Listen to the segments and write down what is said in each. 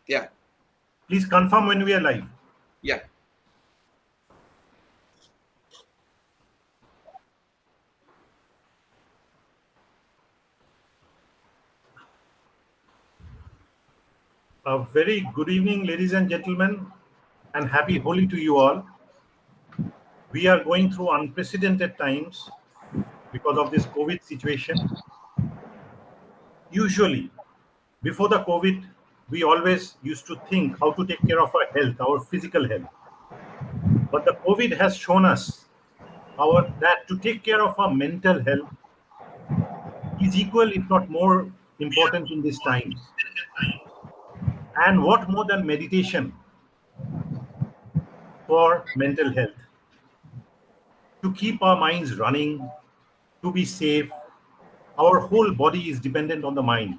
Yeah. Please confirm when we are live. Yeah. A very good evening, ladies and gentlemen, and happy Holi to you all. We are going through unprecedented times because of this COVID situation. Usually, before the COVID, we always used to think how to take care of our health, our physical health. But the COVID has shown us that to take care of our mental health is equal, if not more important in these times. And what more than meditation for mental health? To keep our minds running, to be safe, our whole body is dependent on the mind.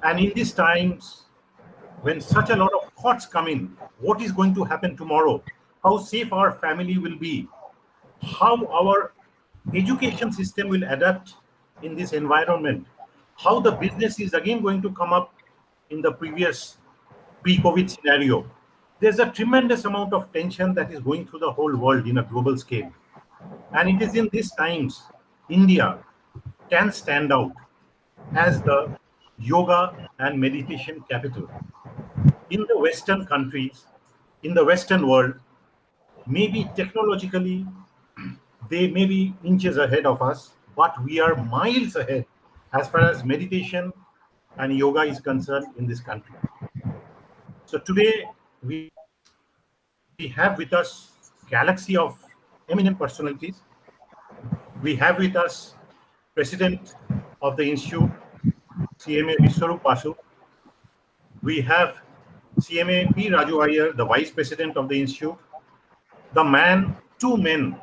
And in these times, when such a lot of thoughts come in, what is going to happen tomorrow? How safe our family will be? How our education system will adapt in this environment? How the business is again going to come up in the previous pre-COVID scenario? There's a tremendous amount of tension that is going through the whole world in a global scale. And it is in these times, India can stand out as the yoga and meditation capital. In the Western countries, in the Western world, maybe technologically, they may be inches ahead of us, but we are miles ahead as far as meditation and yoga is concerned in this country. So today, we have with us galaxy of eminent personalities. We have with us President of the Institute, CMA Vishwarup Basu. We have CMA P. Raju Iyer, the Vice President of the Institute. The man, two men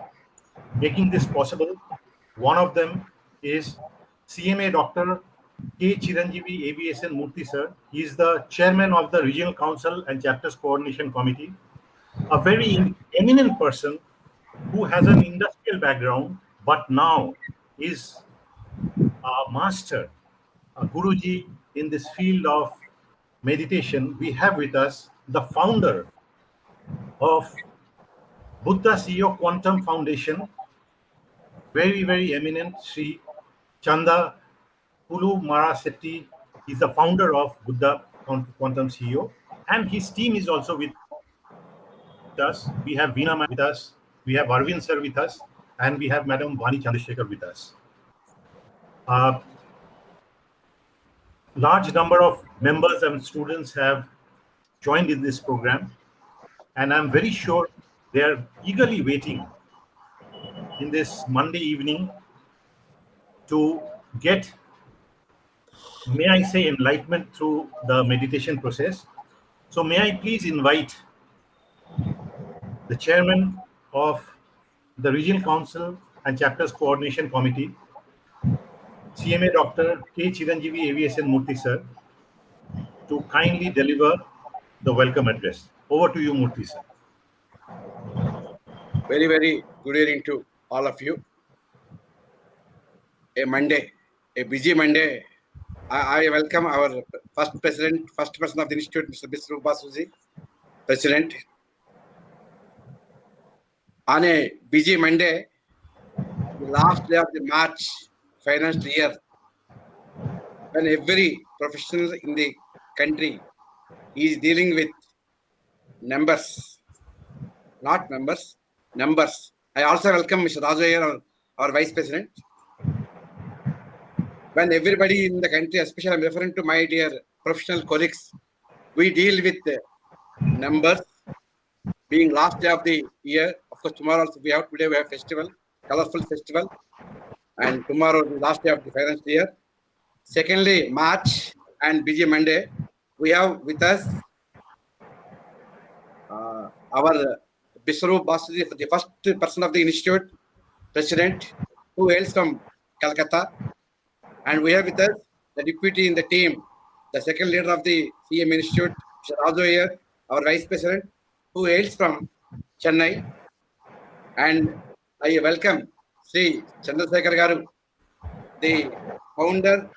making this possible. One of them is CMA Dr. K. Chiranjeevi Aviation Murthy sir. He is the Chairman of the Regional Council and Chapters Coordination Committee. A very eminent person who has an industrial background, but now is a master, a Guruji in this field of meditation. We have with us the founder of Buddha CEO Quantum Foundation, very, very eminent Sri Chanda Pulu Marasetti. He's the founder of Buddha Quantum CEO, and his team is also with us. We have Veena with us, we have Arvind sir with us, and we have Madam Vani Chandrasekhar with us. Large number of members and students have joined in this program, and I'm very sure they are eagerly waiting in this Monday evening to get, may I say, enlightenment through the meditation process. So may I please invite the chairman of the Regional Council and Chapters Coordination Committee, CMA Dr. K. Chiranjeevi Aviation Murthy sir, to kindly deliver the welcome address. Over to you, Murthy sir. Very, very good evening to all of you. A Monday, a busy Monday. I welcome our first person of the Institute, Mr. Vishwarup Basu, President. On a busy Monday, the last day of the March financial year, when every professional in the country is dealing with numbers, not members, numbers. I also welcome Mr. Raju Iyer, our Vice President. When everybody in the country, especially I'm referring to my dear professional colleagues, we deal with numbers, being last day of the year. Of course, tomorrow also today we have festival, colorful festival, and tomorrow the last day of the financial year. Secondly, March and busy Monday, we have with us our Vishwarup Basu, the first person of the Institute, President, who hails from Calcutta. And we have with us the deputy in the team, the second leader of the CM Institute, Mr. Raju Iyer, our Vice President, who hails from Chennai. And I welcome Sri Chandrasekhar Garu, the founder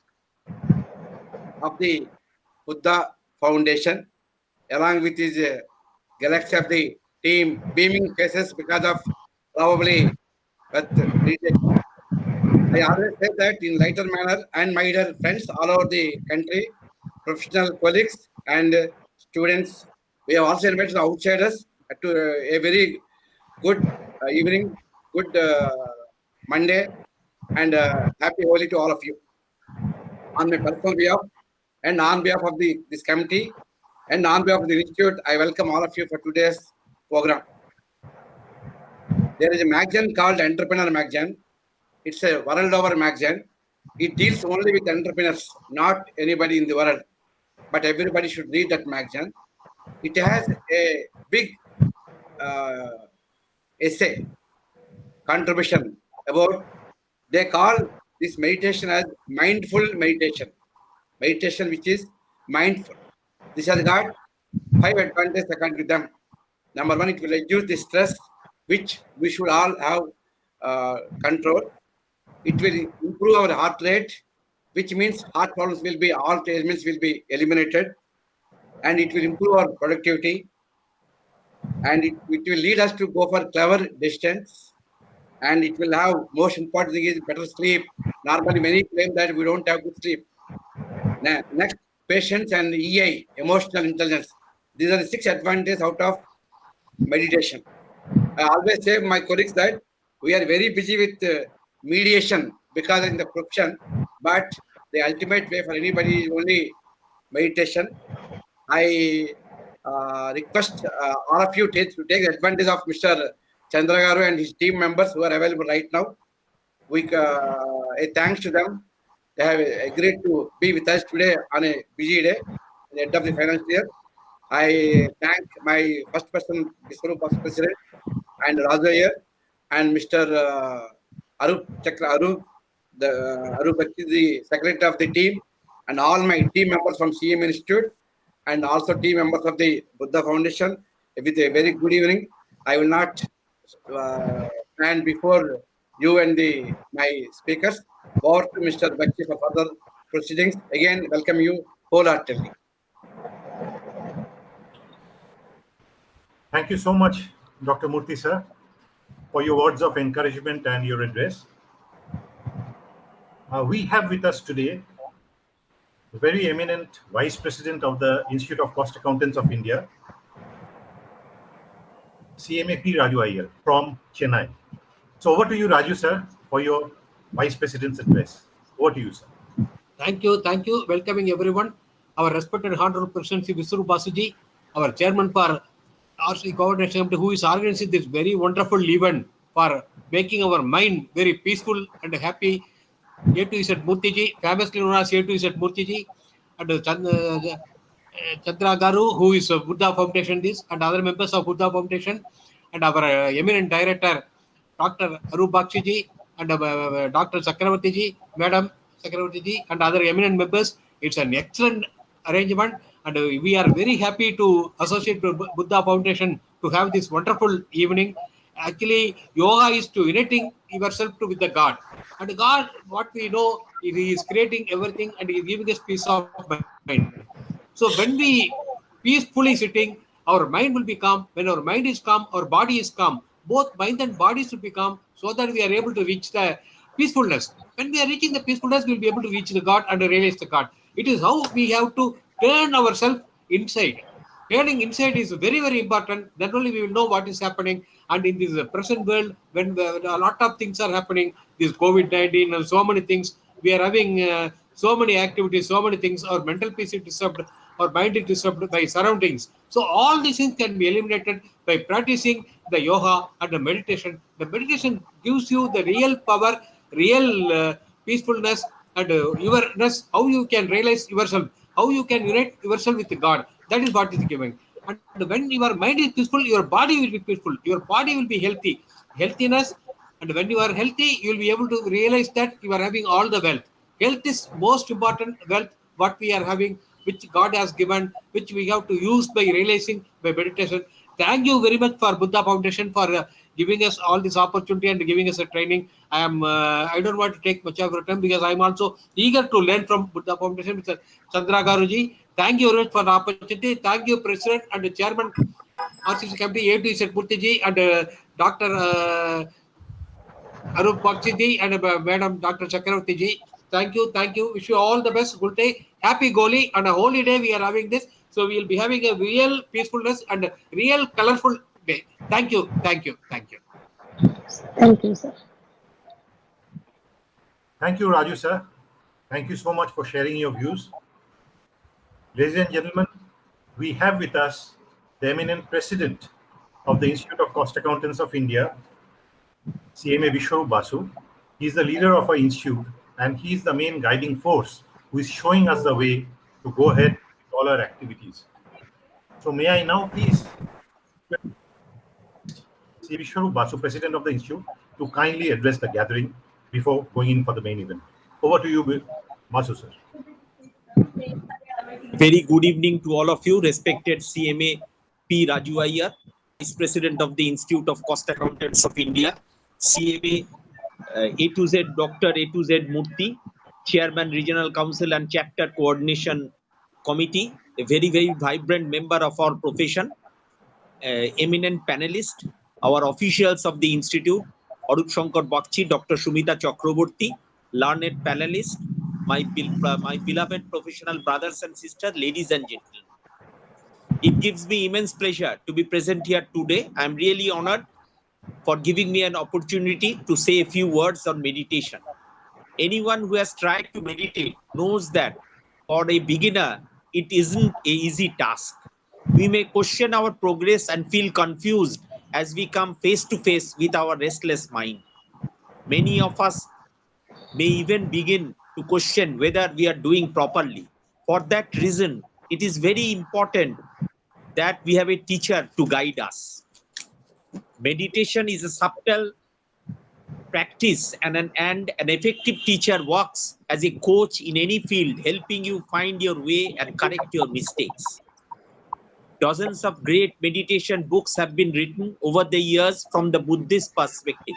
of the Buddha Foundation, along with his galaxy of the team, beaming faces because of probably but leadership. I always say that in lighter manner, and my dear friends all over the country, professional colleagues and students, we have also invited outsiders to a very good evening, good Monday, and happy Holi to all of you. On my personal behalf and on behalf of this committee and on behalf of the institute, I welcome all of you for today's program. There is a magazine called Entrepreneur Magazine. It's a world over magazine. It deals only with entrepreneurs, not anybody in the world. But everybody should read that magazine. It has a big essay contribution about, they call this meditation as mindful meditation. Meditation which is mindful. This has got 5 advantages according to them. Number 1, it will reduce the stress, which we should all have control. It will improve our heart rate, which means heart problems will be, all ailments will be eliminated, and it will improve our productivity, and it will lead us to go for clever decisions, and it will have, most important thing is better sleep. Normally, many claim that we don't have good sleep. Next, patience and EI, emotional intelligence. These are the 6 advantages out of meditation. I always say to my colleagues that we are very busy with mediation because in the profession, but the ultimate way for anybody is only meditation. I request all of you to take advantage of Mr. Chandragaru and his team members who are available right now. A thanks to them. They have agreed to be with us today on a busy day, at the end of the financial year. I thank my first person, Viswarup President, and Rajaya, and Mr. Arup Chakra Arup, the secretary of the team, and all my team members from CM Institute, and also team members of the Buddha Foundation. With a very good evening. I will not stand before you and my speakers. Over to Mr. Bakshi for further proceedings. Again, welcome you wholeheartedly. Thank you so much, Dr. Murthy sir, for your words of encouragement and your address. We have with us today the very eminent Vice President of the Institute of Cost Accountants of India, CMAP Raju Iyer from Chennai. So over to you, Raju sir, for your Vice President's address. Over to you, sir. Thank you. Welcoming everyone. Our respected Honorable President Sri Viswarup Basuji, our Chairman for RC Coordination Committee, who is organizing this very wonderful event for making our mind very peaceful and happy. A to Z Murthy, famously known as A to Z Murthy, and Chandra Garu, who is Buddha Foundation, and other members of Buddha Foundation, and our eminent director, Dr. Arup Bakshi, and Dr. Chakravarti, Madam Chakravarti, and other eminent members. It's an excellent arrangement, and we are very happy to associate with Buddha Foundation to have this wonderful evening. Actually, yoga is to uniting yourself with the God. And God, what we know, He is creating everything and He is giving us peace of mind. So when we peacefully sitting, our mind will be calm. When our mind is calm, our body is calm. Both mind and body should be calm so that we are able to reach the peacefulness. When we are reaching the peacefulness, we will be able to reach the God and realize the God. It is how we have to turn ourselves inside. Turning inside is very, very important. Then only we will know what is happening. And in this present world, when a lot of things are happening, this COVID-19 and so many things, we are having so many activities, so many things. Our mental peace is disturbed, our mind is disturbed by surroundings. So all these things can be eliminated by practicing the yoga and the meditation. The meditation gives you the real power, real peacefulness, and yourness, how you can realize yourself, how you can unite yourself with God. That is what is giving. And when your mind is peaceful, your body will be peaceful. Your body will be healthy. Healthiness. And when you are healthy, you will be able to realize that you are having all the wealth. Health is most important wealth, what we are having, which God has given, which we have to use by realizing, by meditation. Thank you very much for Buddha Foundation for giving us all this opportunity and giving us a training. I don't want to take much of your time because I am also eager to learn from Buddha Foundation, Mr. Chandra Garuji. Thank you very much for the opportunity. Thank you, President and the Chairman, RCC Committee, A to Z Murthy and Dr. Arup Bakshi and Madam Dr. Chakravarti ji. Thank you, thank you. Wish you all the best. Good day. Happy Goli. On a holy day, we are having this. So we will be having a real peacefulness and a real colorful day. Thank you, thank you, thank you. Thank you, sir. Thank you, Raju, sir. Thank you so much for sharing your views. Ladies and gentlemen, we have with us the eminent president of the Institute of Cost Accountants of India, CMA Vishwarup Basu. He is the leader of our institute and he is the main guiding force who is showing us the way to go ahead with all our activities. So may I now please CMA Vishwarup Basu, president of the institute, to kindly address the gathering before going in for the main event. Over to you, Basu, sir. Very good evening to all of you, respected CMA P. Raju Iyer, Vice President of the Institute of Cost Accountants of India, CMA A to Z Dr. A to Z Murthy, Chairman Regional Council and Chapter Coordination Committee, a very, very vibrant member of our profession, eminent panelist, our officials of the Institute, Arup Shankar Bakshi, Dr. Shumita Chakraborty, learned panelist, my beloved professional brothers and sisters, ladies and gentlemen. It gives me immense pleasure to be present here today. I'm really honored for giving me an opportunity to say a few words on meditation. Anyone who has tried to meditate knows that for a beginner, it isn't an easy task. We may question our progress and feel confused as we come face to face with our restless mind. Many of us may even begin to question whether we are doing properly. For that reason, it is very important that we have a teacher to guide us. Meditation is a subtle practice and an effective teacher works as a coach in any field, helping you find your way and correct your mistakes. Dozens of great meditation books have been written over the years from the Buddhist perspective.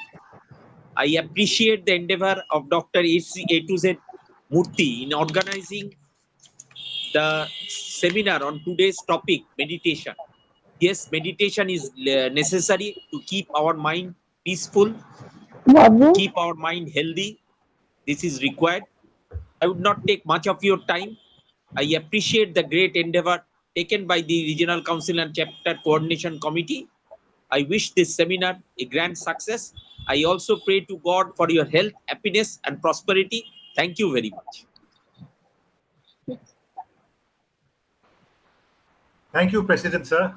I appreciate the endeavor of Dr. A to Z Murthy in organizing the seminar on today's topic, meditation. Yes, meditation is necessary to keep our mind peaceful, to keep our mind healthy. This is required. I would not take much of your time. I appreciate the great endeavor taken by the Regional Council and Chapter Coordination Committee. I wish this seminar a grand success. I also pray to God for your health, happiness, and prosperity. Thank you very much. Thank you, President, sir,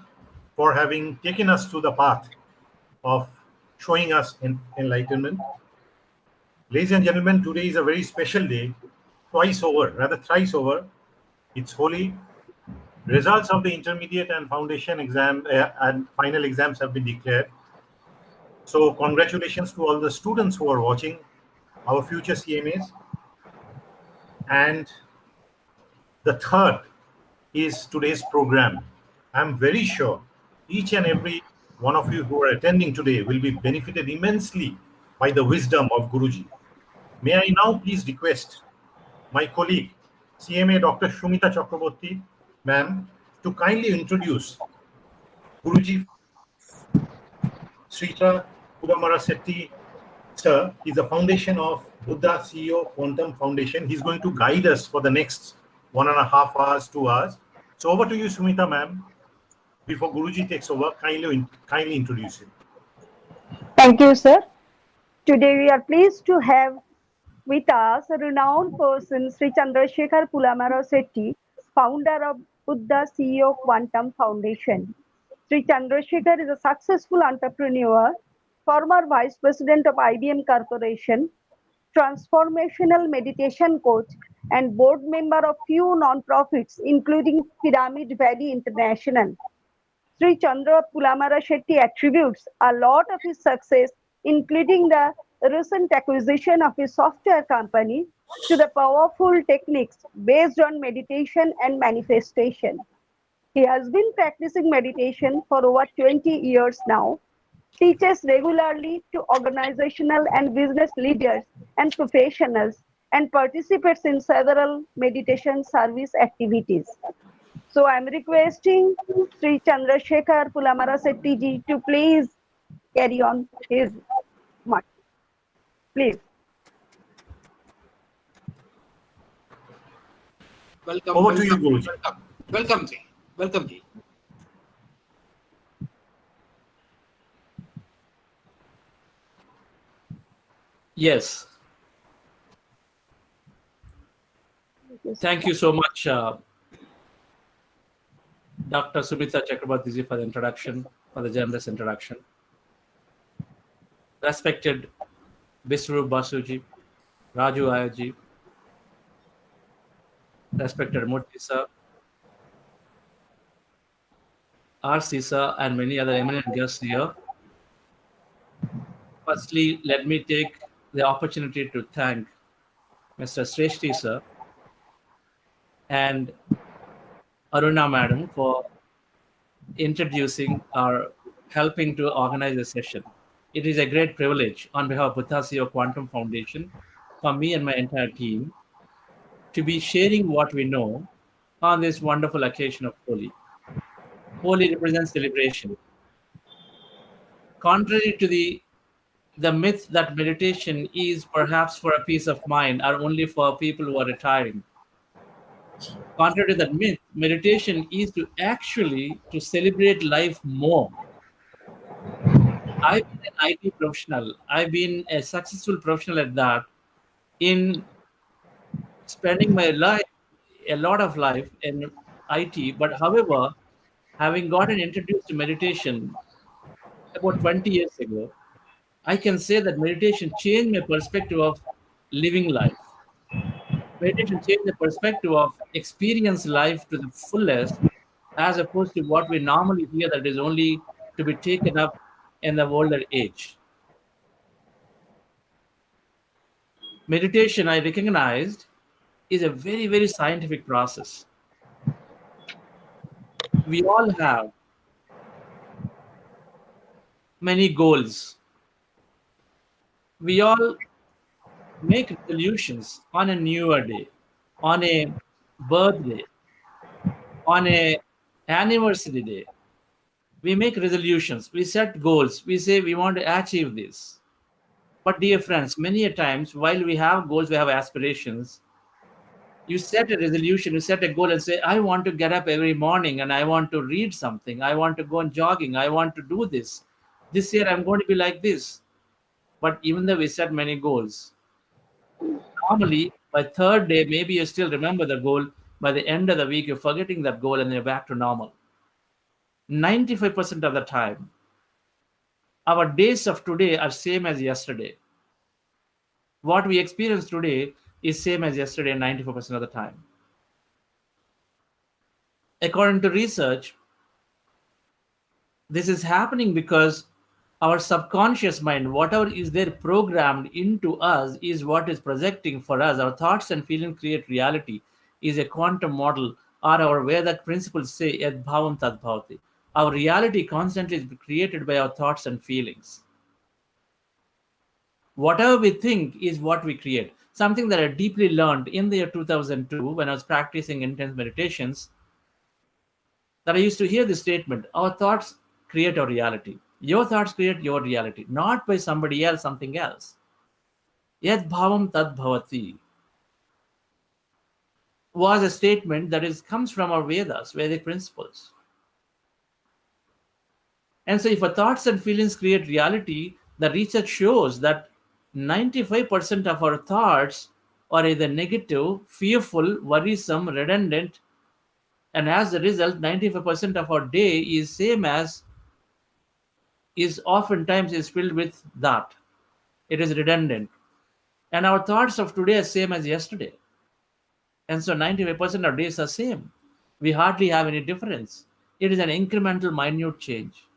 for having taken us through the path of showing us enlightenment. Ladies and gentlemen, today is a very special day, twice over, rather thrice over. It's holy. Results of the intermediate and foundation exam and final exams have been declared. So congratulations to all the students who are watching, our future CMAs. And the third is today's program. I'm very sure each and every one of you who are attending today will be benefited immensely by the wisdom of Guruji. May I now please request my colleague, CMA Dr. Shumita Chakraborty, ma'am, to kindly introduce Guruji Srita Pulamarasetti, sir. He's the foundation of Buddha CEO Quantum Foundation. He's going to guide us for the next 1.5 hours, 2 hours. So over to you, Sumita, ma'am. Before Guruji takes over, kindly introduce him. Thank you, sir. Today we are pleased to have with us a renowned person, Sri Chandrasekhar Pulamarasetti, founder of Buddha CEO Quantum Foundation. Sri Chandrasekhar is a successful entrepreneur, former vice president of IBM Corporation, transformational meditation coach, and board member of few non-profits, including Pyramid Valley International. Sri Chandra Pulamarasetti attributes a lot of his success, including the recent acquisition of his software company, to the powerful techniques based on meditation and manifestation. He has been practicing meditation for over 20 years now, teaches regularly to organizational and business leaders and professionals, and participates in several meditation service activities. So I'm requesting Sri Chandrasekhar Pulamara Setti ji to please carry on his march. Please. Welcome. Over to you, welcome, Guruji. welcome. Welcome, ji. Welcome, ji. Yes. Thank you so much, Dr. Subhita Chakrabartiji, for the introduction, for the generous introduction. Respected Biswarup Basuji, Raju Ayaji, respected Murthy sir, R.C. sir, and many other eminent guests here. Firstly, let me take the opportunity to thank Mr. Sreshti sir and Aruna madam for introducing or helping to organize the session. It is a great privilege on behalf of Buddha CEO Quantum Foundation for me and my entire team to be sharing what we know on this wonderful occasion of Holi. Holi represents celebration. Contrary to the myth that meditation is perhaps for a peace of mind or only for people who are retiring. Contrary to that myth, meditation is to actually to celebrate life more. I've been an IT professional. I've been a successful professional at that in spending my life, a lot of life in IT. But however, having gotten introduced to meditation about 20 years ago, I can say that meditation changed my perspective of living life. Meditation changed the perspective of experience life to the fullest, as opposed to what we normally hear that is only to be taken up in the older age. Meditation, I recognized, is a very, very scientific process. We all have many goals. We all make resolutions on a newer day, on a birthday, on a anniversary day. We make resolutions, we set goals, we say we want to achieve this. But dear friends, many a times while we have goals, we have aspirations, you set a resolution, you set a goal and say, I want to get up every morning and I want to read something, I want to go on jogging, I want to do this. This year I'm going to be like this. But even though we set many goals, normally by third day, maybe you still remember the goal. By the end of the week, you're forgetting that goal and you're back to normal. 95% of the time, our days of today are same as yesterday. What we experience today is same as yesterday 94% of the time. According to research, this is happening because our subconscious mind, whatever is there programmed into us, is what is projecting for us. Our thoughts and feelings create reality, is a quantum model, or our Vedic principles say, Yad bhavam tad bhavati. Our reality constantly is created by our thoughts and feelings. Whatever we think is what we create. Something that I deeply learned in the year 2002 when I was practicing intense meditations, that I used to hear this statement, our thoughts create our reality. Your thoughts create your reality, not by somebody else, something else. Yad bhavam tad bhavati was a statement that comes from our Vedas, Vedic principles. And so if our thoughts and feelings create reality, the research shows that 95% of our thoughts are either negative, fearful, worrisome, redundant, and as a result, 95% of our day is same as is oftentimes is filled with that. It is redundant. And our thoughts of today are same as yesterday. And so 95% of days are same. We hardly have any difference. It is an incremental, minute change.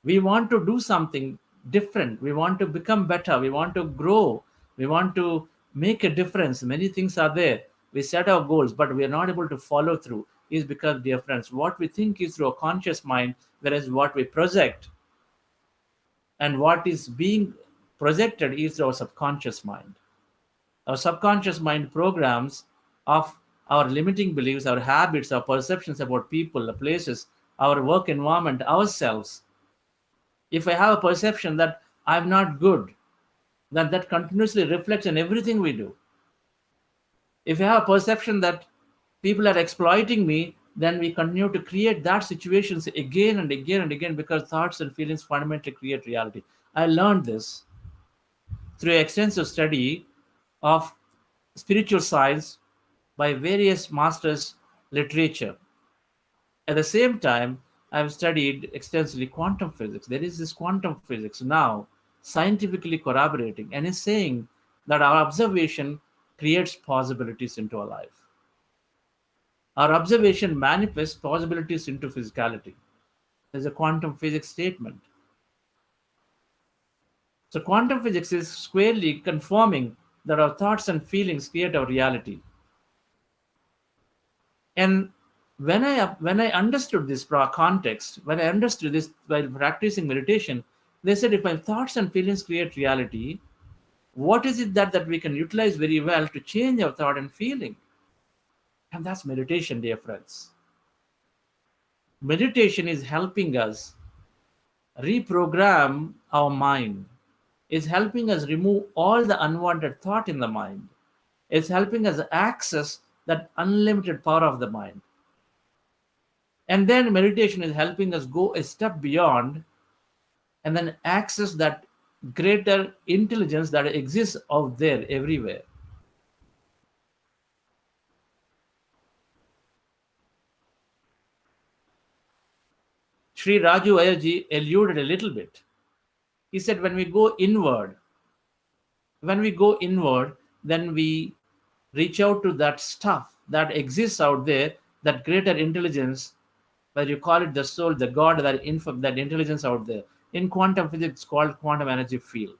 We want to do something different. We want to become better. We want to grow. We want to make a difference. Many things are there. We set our goals, but we are not able to follow through. Is because, dear friends, what we think is through a conscious mind, whereas what we project and what is being projected is through our subconscious mind. Our subconscious mind programs of our limiting beliefs, our habits, our perceptions about people, places, our work environment, ourselves. If I have a perception that I'm not good, then that continuously reflects in everything we do. If I have a perception that people are exploiting me, then we continue to create that situations again and again and again, because thoughts and feelings fundamentally create reality. I learned this through extensive study of spiritual science by various masters literature. At the same time, I've studied extensively quantum physics. There is this quantum physics now scientifically corroborating and is saying that our observation creates possibilities into our life. Our observation manifests possibilities into physicality. There's a quantum physics statement. So quantum physics is squarely confirming that our thoughts and feelings create our reality. And when I understood this context, when I understood this while practicing meditation, they said if my thoughts and feelings create reality, what is it that we can utilize very well to change our thought and feeling? And that's meditation, dear friends. Meditation is helping us reprogram our mind. It's helping us remove all the unwanted thought in the mind. It's helping us access that unlimited power of the mind. And then meditation is helping us go a step beyond and then access that greater intelligence that exists out there everywhere. Sri Raju Ayyaji alluded a little bit. He said when we go inward, then we reach out to that stuff that exists out there, that greater intelligence, whether you call it the soul, the God, that intelligence out there. In quantum physics, it's called quantum energy field,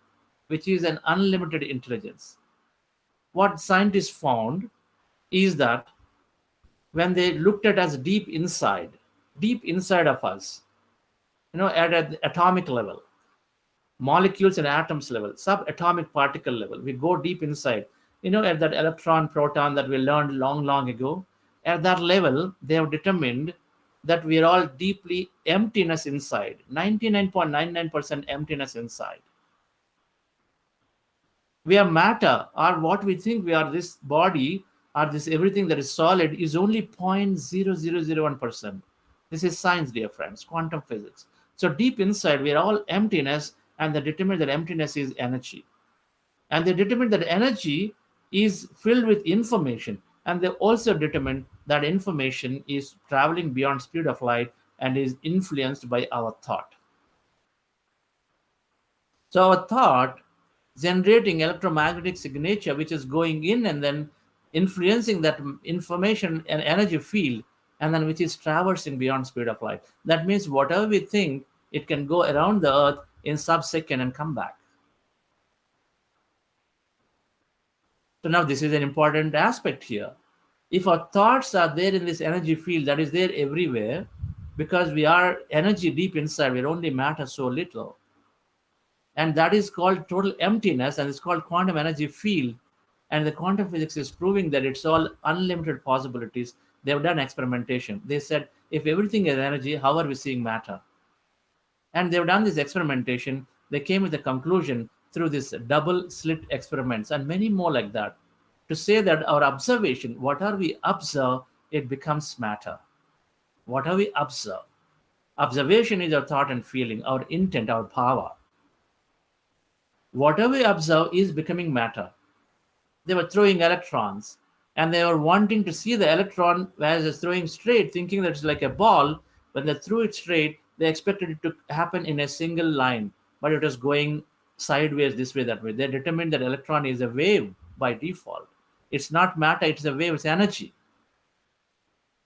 which is an unlimited intelligence. What scientists found is that when they looked at us deep inside of us, at an atomic level, molecules and atoms level, subatomic particle level, we go deep inside, at that electron, proton that we learned long ago, at that level, they have determined that we are all deeply emptiness inside, 99.99% emptiness inside. We are matter, or what we think we are, this body, or this everything that is solid, is only 0.0001%. This is science, dear friends, quantum physics. So deep inside, we are all emptiness, and they determine that emptiness is energy. And they determine that energy is filled with information. And they also determine that information is traveling beyond speed of light and is influenced by our thought. So our thought generating electromagnetic signature, which is going in and then influencing that information and energy field, and then which is traversing beyond speed of light. That means whatever we think, it can go around the earth in sub-second and come back. So now this is an important aspect here. If our thoughts are there in this energy field that is there everywhere, because we are energy deep inside, we only matter so little. And that is called total emptiness, and it's called quantum energy field. And the quantum physics is proving that it's all unlimited possibilities. They've done experimentation. They said, if everything is energy, how are we seeing matter? And they've done this experimentation. They came with a conclusion through this double slit experiments and many more like that, to say that our observation, whatever we observe, it becomes matter. Whatever we observe. Observation is our thought and feeling, our intent, our power. Whatever we observe is becoming matter. They were throwing electrons, and they were wanting to see the electron as it's throwing straight, thinking that it's like a ball. When they threw it straight, they expected it to happen in a single line, but it was going sideways, this way, that way. They determined that electron is a wave by default. It's not matter, it's a wave, it's energy.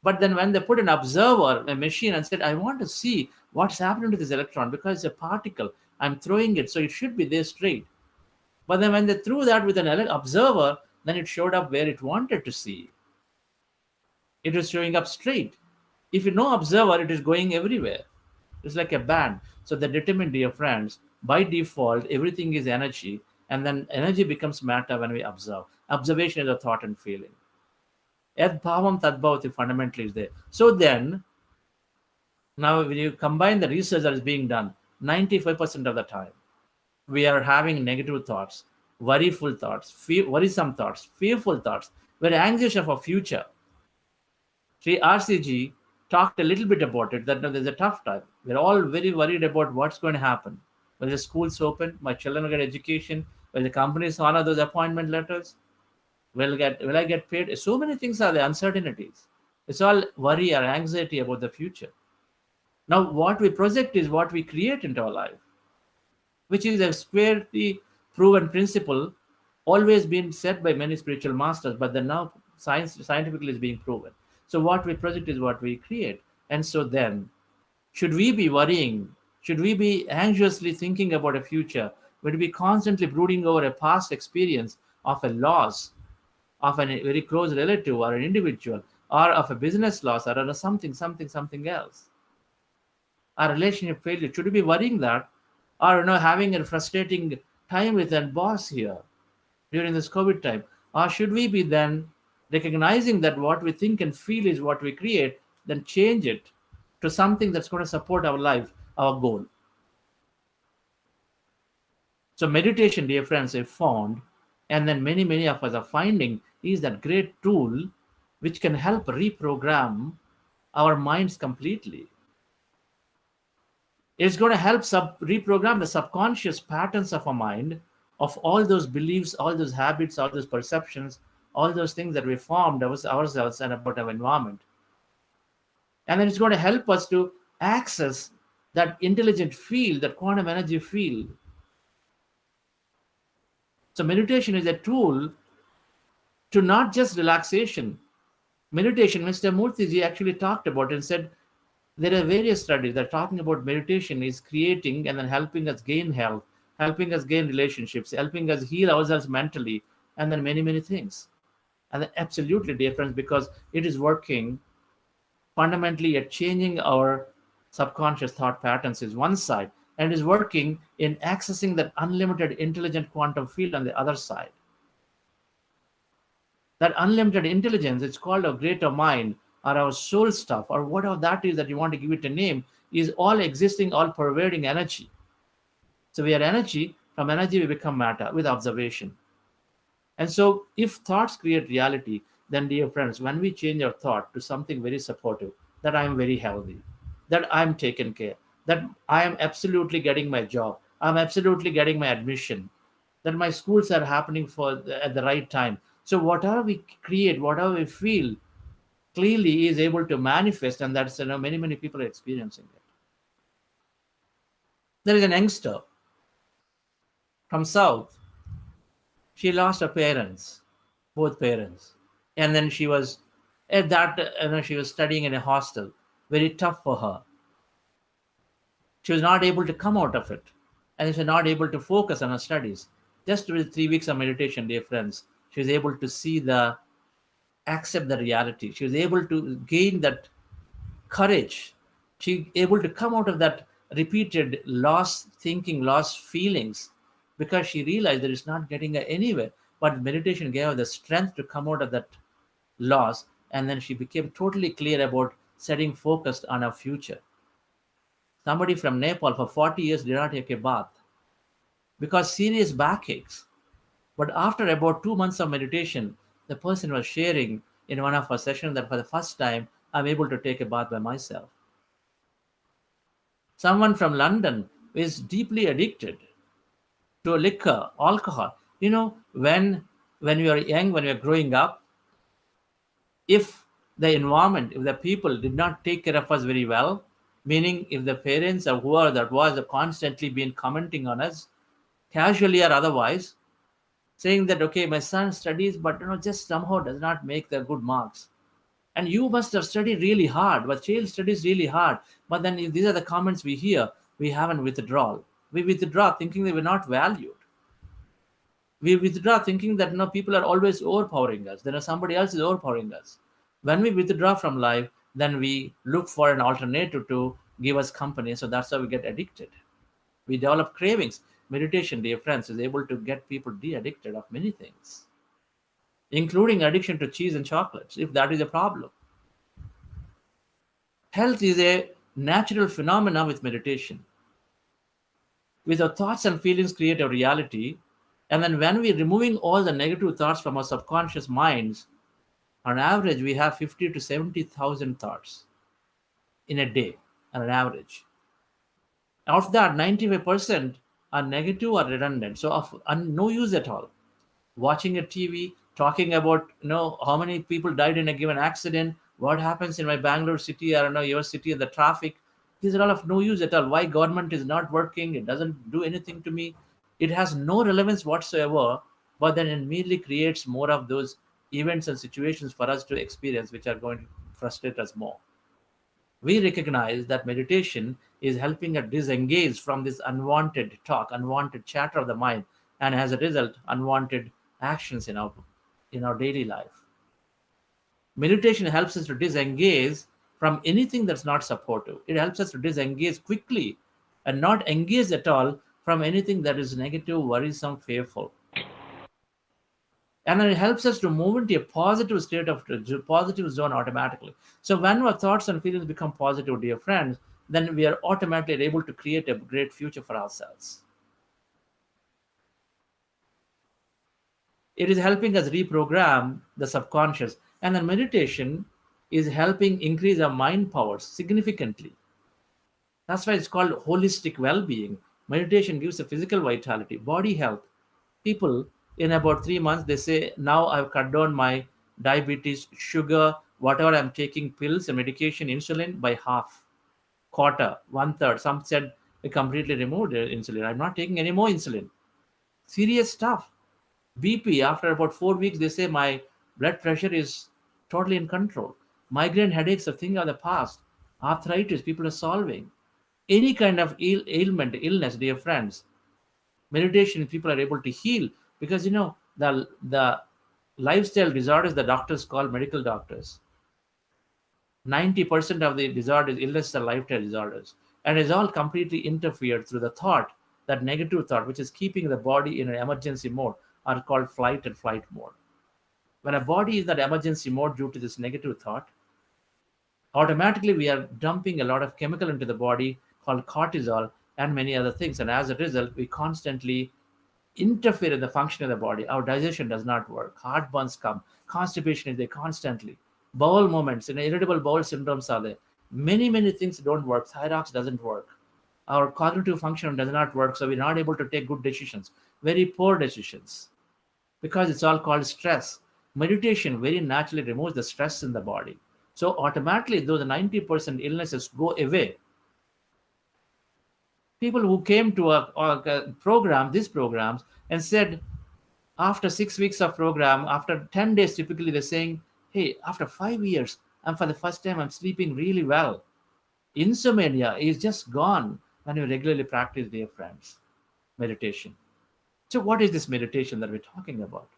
But then when they put an observer, a machine, and said, I want to see what's happening to this electron, because it's a particle, I'm throwing it, so it should be there straight. But then when they threw that with an observer, then it showed up where it wanted to see. It was showing up straight. If you no observer, it is going everywhere. It's like a band. So they determined, dear friends, by default, everything is energy, And then energy becomes matter when we observe. Observation is a thought and feeling. Yad bhavam tad bhavati fundamentally is there. So then, now when you combine the research that is being done, 95% of the time, we are having negative thoughts, worryful thoughts, worrisome thoughts, fearful thoughts. We're anxious of our future. Sri RCG talked a little bit about it, that there's a tough time. We're all very worried about what's going to happen. Will the schools open? My children will get education? Will the companies honor those appointment letters? Will I get paid? So many things are the uncertainties. It's all worry or anxiety about the future. Now, what we project is what we create into our life, which is a squarely proven principle, always been said by many spiritual masters, but then now scientifically is being proven. So what we project is what we create. And so then, should we be worrying? Should we be anxiously thinking about a future? Would we be constantly brooding over a past experience of a loss of a very close relative or an individual, or of a business loss, or something else? Our relationship failure, should we be worrying that? Or having a frustrating time with a boss here during this COVID time? Or should we be then recognizing that what we think and feel is what we create, then change it to something that's going to support our life, our goal? So meditation, dear friends, I've found, and then many of us are finding, is that great tool which can help reprogram our minds completely. It's going to help reprogram the subconscious patterns of our mind, of all those beliefs, all those habits, all those perceptions, all those things that we formed ourselves and about our environment. And then it's going to help us to access that intelligent field, that quantum energy field. So meditation is a tool to not just relaxation. Meditation, Mr. Murthyji actually talked about and said, there are various studies that are talking about meditation is creating and then helping us gain health, helping us gain relationships, helping us heal ourselves mentally, and then many things. And absolutely different, because it is working fundamentally at changing our subconscious thought patterns is one side, and is working in accessing that unlimited intelligent quantum field on the other side. That unlimited intelligence, it's called a greater mind, or our soul stuff, or whatever that is that you want to give it a name, is all existing, all pervading energy. So we are energy. From energy we become matter with observation. And so if thoughts create reality, then dear friends, when we change our thought to something very supportive, that I am very healthy, that I am taken care, that I am absolutely getting my job, I'm absolutely getting my admission, that my schools are happening at the right time. So whatever we create, whatever we feel, clearly is able to manifest, and that's many people are experiencing it. There is an youngster from South. She lost her parents, both parents, and then she was at that. She was studying in a hostel. Very tough for her. She was not able to come out of it, and she was not able to focus on her studies. Just with 3 weeks of meditation, dear friends, she was able to accept the reality. She was able to gain that courage. She was able to come out of that repeated lost thinking, lost feelings, because she realized that it's not getting her anywhere. But meditation gave her the strength to come out of that loss, and then she became totally clear about setting focused on her future. Somebody from Nepal for 40 years did not take a bath because serious backaches. But after about 2 months of meditation, the person was sharing in one of our sessions that for the first time, I'm able to take a bath by myself. Someone from London is deeply addicted to liquor, alcohol. When you are young, when you are growing up, if the environment, if the people did not take care of us very well, meaning if the parents or whoever that was constantly been commenting on us, casually or otherwise, saying that, okay, my son studies, but just somehow does not make the good marks. And you must have studied really hard, but child studies really hard. But then if these are the comments we hear, we have a withdrawal. We withdraw thinking that we're not valued. We withdraw thinking that people are always overpowering us. Then somebody else is overpowering us. When we withdraw from life, then we look for an alternative to give us company. So that's how we get addicted. We develop cravings. meditation, dear friends, is able to get people de-addicted of many things, including addiction to cheese and chocolates, if that is a problem. Health is a natural phenomenon with meditation. With our thoughts and feelings create a reality, and then when we're removing all the negative thoughts from our subconscious minds, on average, we have 50 to 70,000 thoughts in a day, on an average. Of that, 95% are negative or redundant, so of no use at all. Watching a TV, talking about how many people died in a given accident, what happens in my Bangalore city, I don't know, your city, the traffic. These are all of no use at all. Why government is not working? It doesn't do anything to me. It has no relevance whatsoever, but then it merely creates more of those events and situations for us to experience, which are going to frustrate us more. We recognize that meditation is helping us disengage from this unwanted talk, unwanted chatter of the mind, and as a result, unwanted actions in our daily life. Meditation helps us to disengage from anything that's not supportive. It helps us to disengage quickly and not engage at all from anything that is negative, worrisome, fearful. And then it helps us to move into a positive state of positive zone automatically. So when our thoughts and feelings become positive, dear friends, then we are automatically able to create a great future for ourselves. It is helping us reprogram the subconscious, and then meditation is helping increase our mind powers significantly. That's why it's called holistic well-being. Meditation gives a physical vitality, body health. People in about 3 months, they say, now I've cut down my diabetes, sugar, whatever I'm taking, pills and medication, insulin by half, quarter, 1/3. Some said we completely removed insulin. I'm not taking any more insulin. Serious stuff. BP, after about 4 weeks, they say my blood pressure is totally in control. Migraine headaches, a thing of the past. Arthritis, people are solving. Any kind of ailment, illness, dear friends, meditation, people are able to heal, because the lifestyle disorders the doctors call medical doctors. 90% of the disorders, illness, are lifestyle disorders, and it's all completely interfered through the thought, that negative thought, which is keeping the body in an emergency mode, are called flight and flight mode. When a body is in that emergency mode due to this negative thought, automatically we are dumping a lot of chemical into the body called cortisol and many other things, and as a result, we constantly interfere in the function of the body. Our digestion does not work. Heartburns come. Constipation is there constantly. Bowel movements, irritable bowel syndromes are there. Many things don't work. Thyrox doesn't work. Our cognitive function does not work, so we're not able to take good decisions. Very poor decisions, because it's all called stress. Meditation very naturally removes the stress in the body. So automatically, those 90% illnesses go away. People who came to a program, these programs, and said, after 6 weeks of program, after 10 days, typically they're saying, hey, after 5 years, and for the first time, I'm sleeping really well. Insomnia is just gone when you regularly practice, dear friends, meditation. So what is this meditation that we're talking about?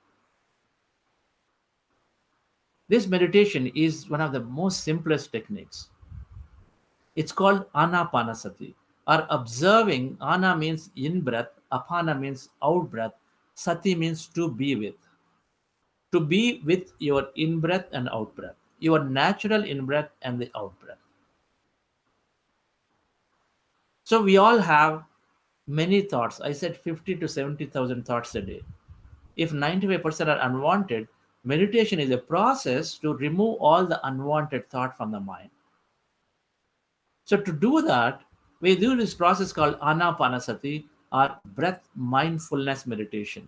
This meditation is one of the most simplest techniques. It's called Anapanasathi, or observing. Ana means in-breath, apana means out-breath, sati means to be with. To be with your in-breath and out-breath, your natural in-breath and the out-breath. So we all have many thoughts. I said 50 to 70,000 thoughts a day. If 95% are unwanted, meditation is a process to remove all the unwanted thought from the mind. So to do that, we do this process called Anapanasathi, or breath mindfulness meditation.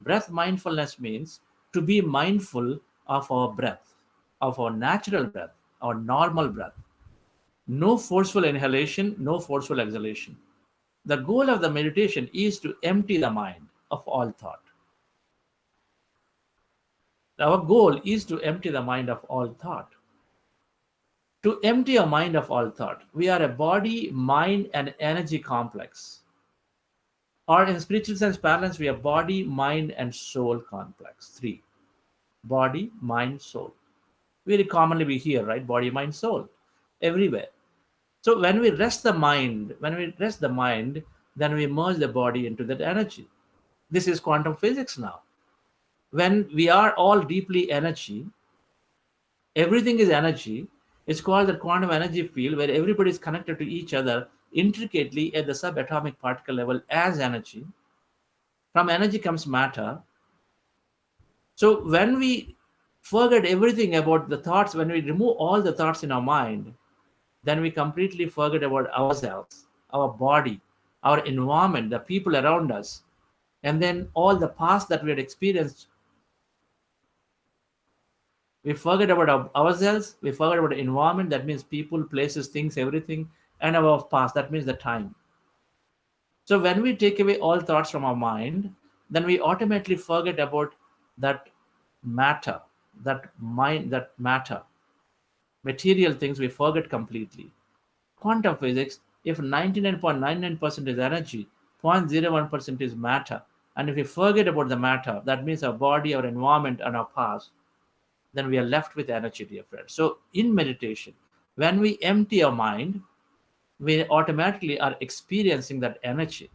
Breath mindfulness means to be mindful of our breath, of our natural breath, our normal breath. No forceful inhalation, no forceful exhalation. The goal of the meditation is to empty the mind of all thought. Our goal is to empty the mind of all thought. To empty a mind of all thought, we are a body, mind, and energy complex. Or in spiritual sense parlance, we are body, mind, and soul complex. 3. Body, mind, soul. Very commonly we hear, right? Body, mind, soul. Everywhere. So when we rest the mind, then we merge the body into that energy. This is quantum physics now. When we are all deeply energy, everything is energy. It's called the quantum energy field, where everybody is connected to each other intricately at the subatomic particle level as energy. From energy comes matter. So when we forget everything about the thoughts, when we remove all the thoughts in our mind, then we completely forget about ourselves, our body, our environment, the people around us, and then all the past that we had experienced. We forget about ourselves, we forget about the environment, that means people, places, things, everything, and our past, that means the time. So when we take away all thoughts from our mind, then we automatically forget about that matter, that mind, that matter. Material things we forget completely. Quantum physics, if 99.99% is energy, 0.01% is matter, and if we forget about the matter, that means our body, our environment, and our past, then we are left with energy, dear friends. So in meditation, when we empty our mind, we automatically are experiencing that energy.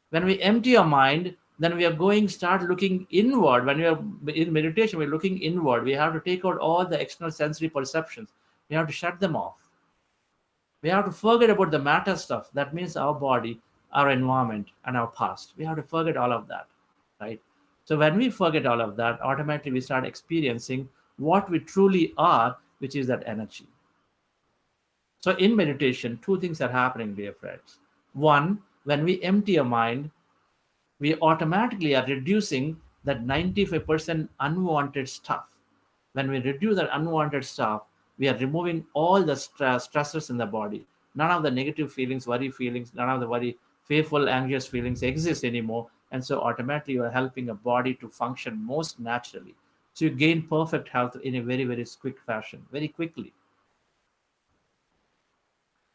When we empty our mind, then we are start looking inward. When we are in meditation, we're looking inward. We have to take out all the external sensory perceptions. We have to shut them off. We have to forget about the matter stuff. That means our body, our environment, and our past. We have to forget all of that, right? So when we forget all of that, automatically we start experiencing what we truly are, which is that energy. So in meditation, two things are happening, dear friends. One, when we empty our mind, we automatically are reducing that 95% unwanted stuff. When we reduce that unwanted stuff, we are removing all the stressors in the body. None of the negative feelings, worry feelings, none of the worry, fearful, anxious feelings exist anymore. And so automatically you are helping a body to function most naturally. So you gain perfect health in a very, very quick fashion, very quickly.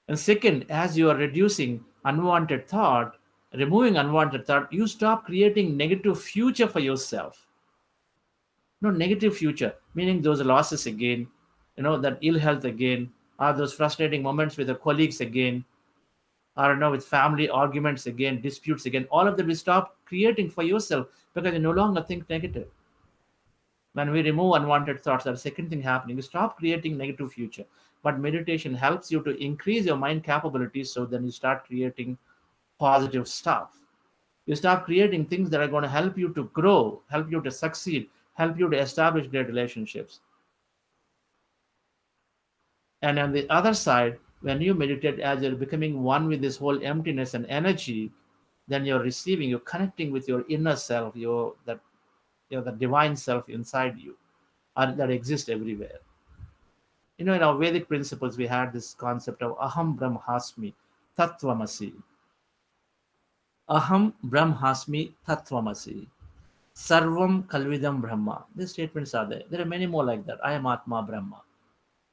And second, as you are reducing unwanted thought, removing unwanted thought, you stop creating negative future for yourself. No negative future, meaning those losses again, that ill health again, or those frustrating moments with the colleagues again, or with family arguments again, disputes again. All of that we stop creating for yourself because you no longer think negative. When we remove unwanted thoughts, that's the second thing happening. You stop creating negative future. But meditation helps you to increase your mind capabilities, so then you start creating positive stuff. You start creating things that are going to help you to grow, help you to succeed, help you to establish great relationships. And on the other side, when you meditate, as you're becoming one with this whole emptiness and energy, then you're connecting with your inner self, the divine self inside you, that exists everywhere. In our Vedic principles, we had this concept of Aham Brahmasmi Tattvamasi. Aham Brahmasmi Tattvamasi. Sarvam Kalvidam Brahma. These statements are there. There are many more like that. I am Atma Brahma.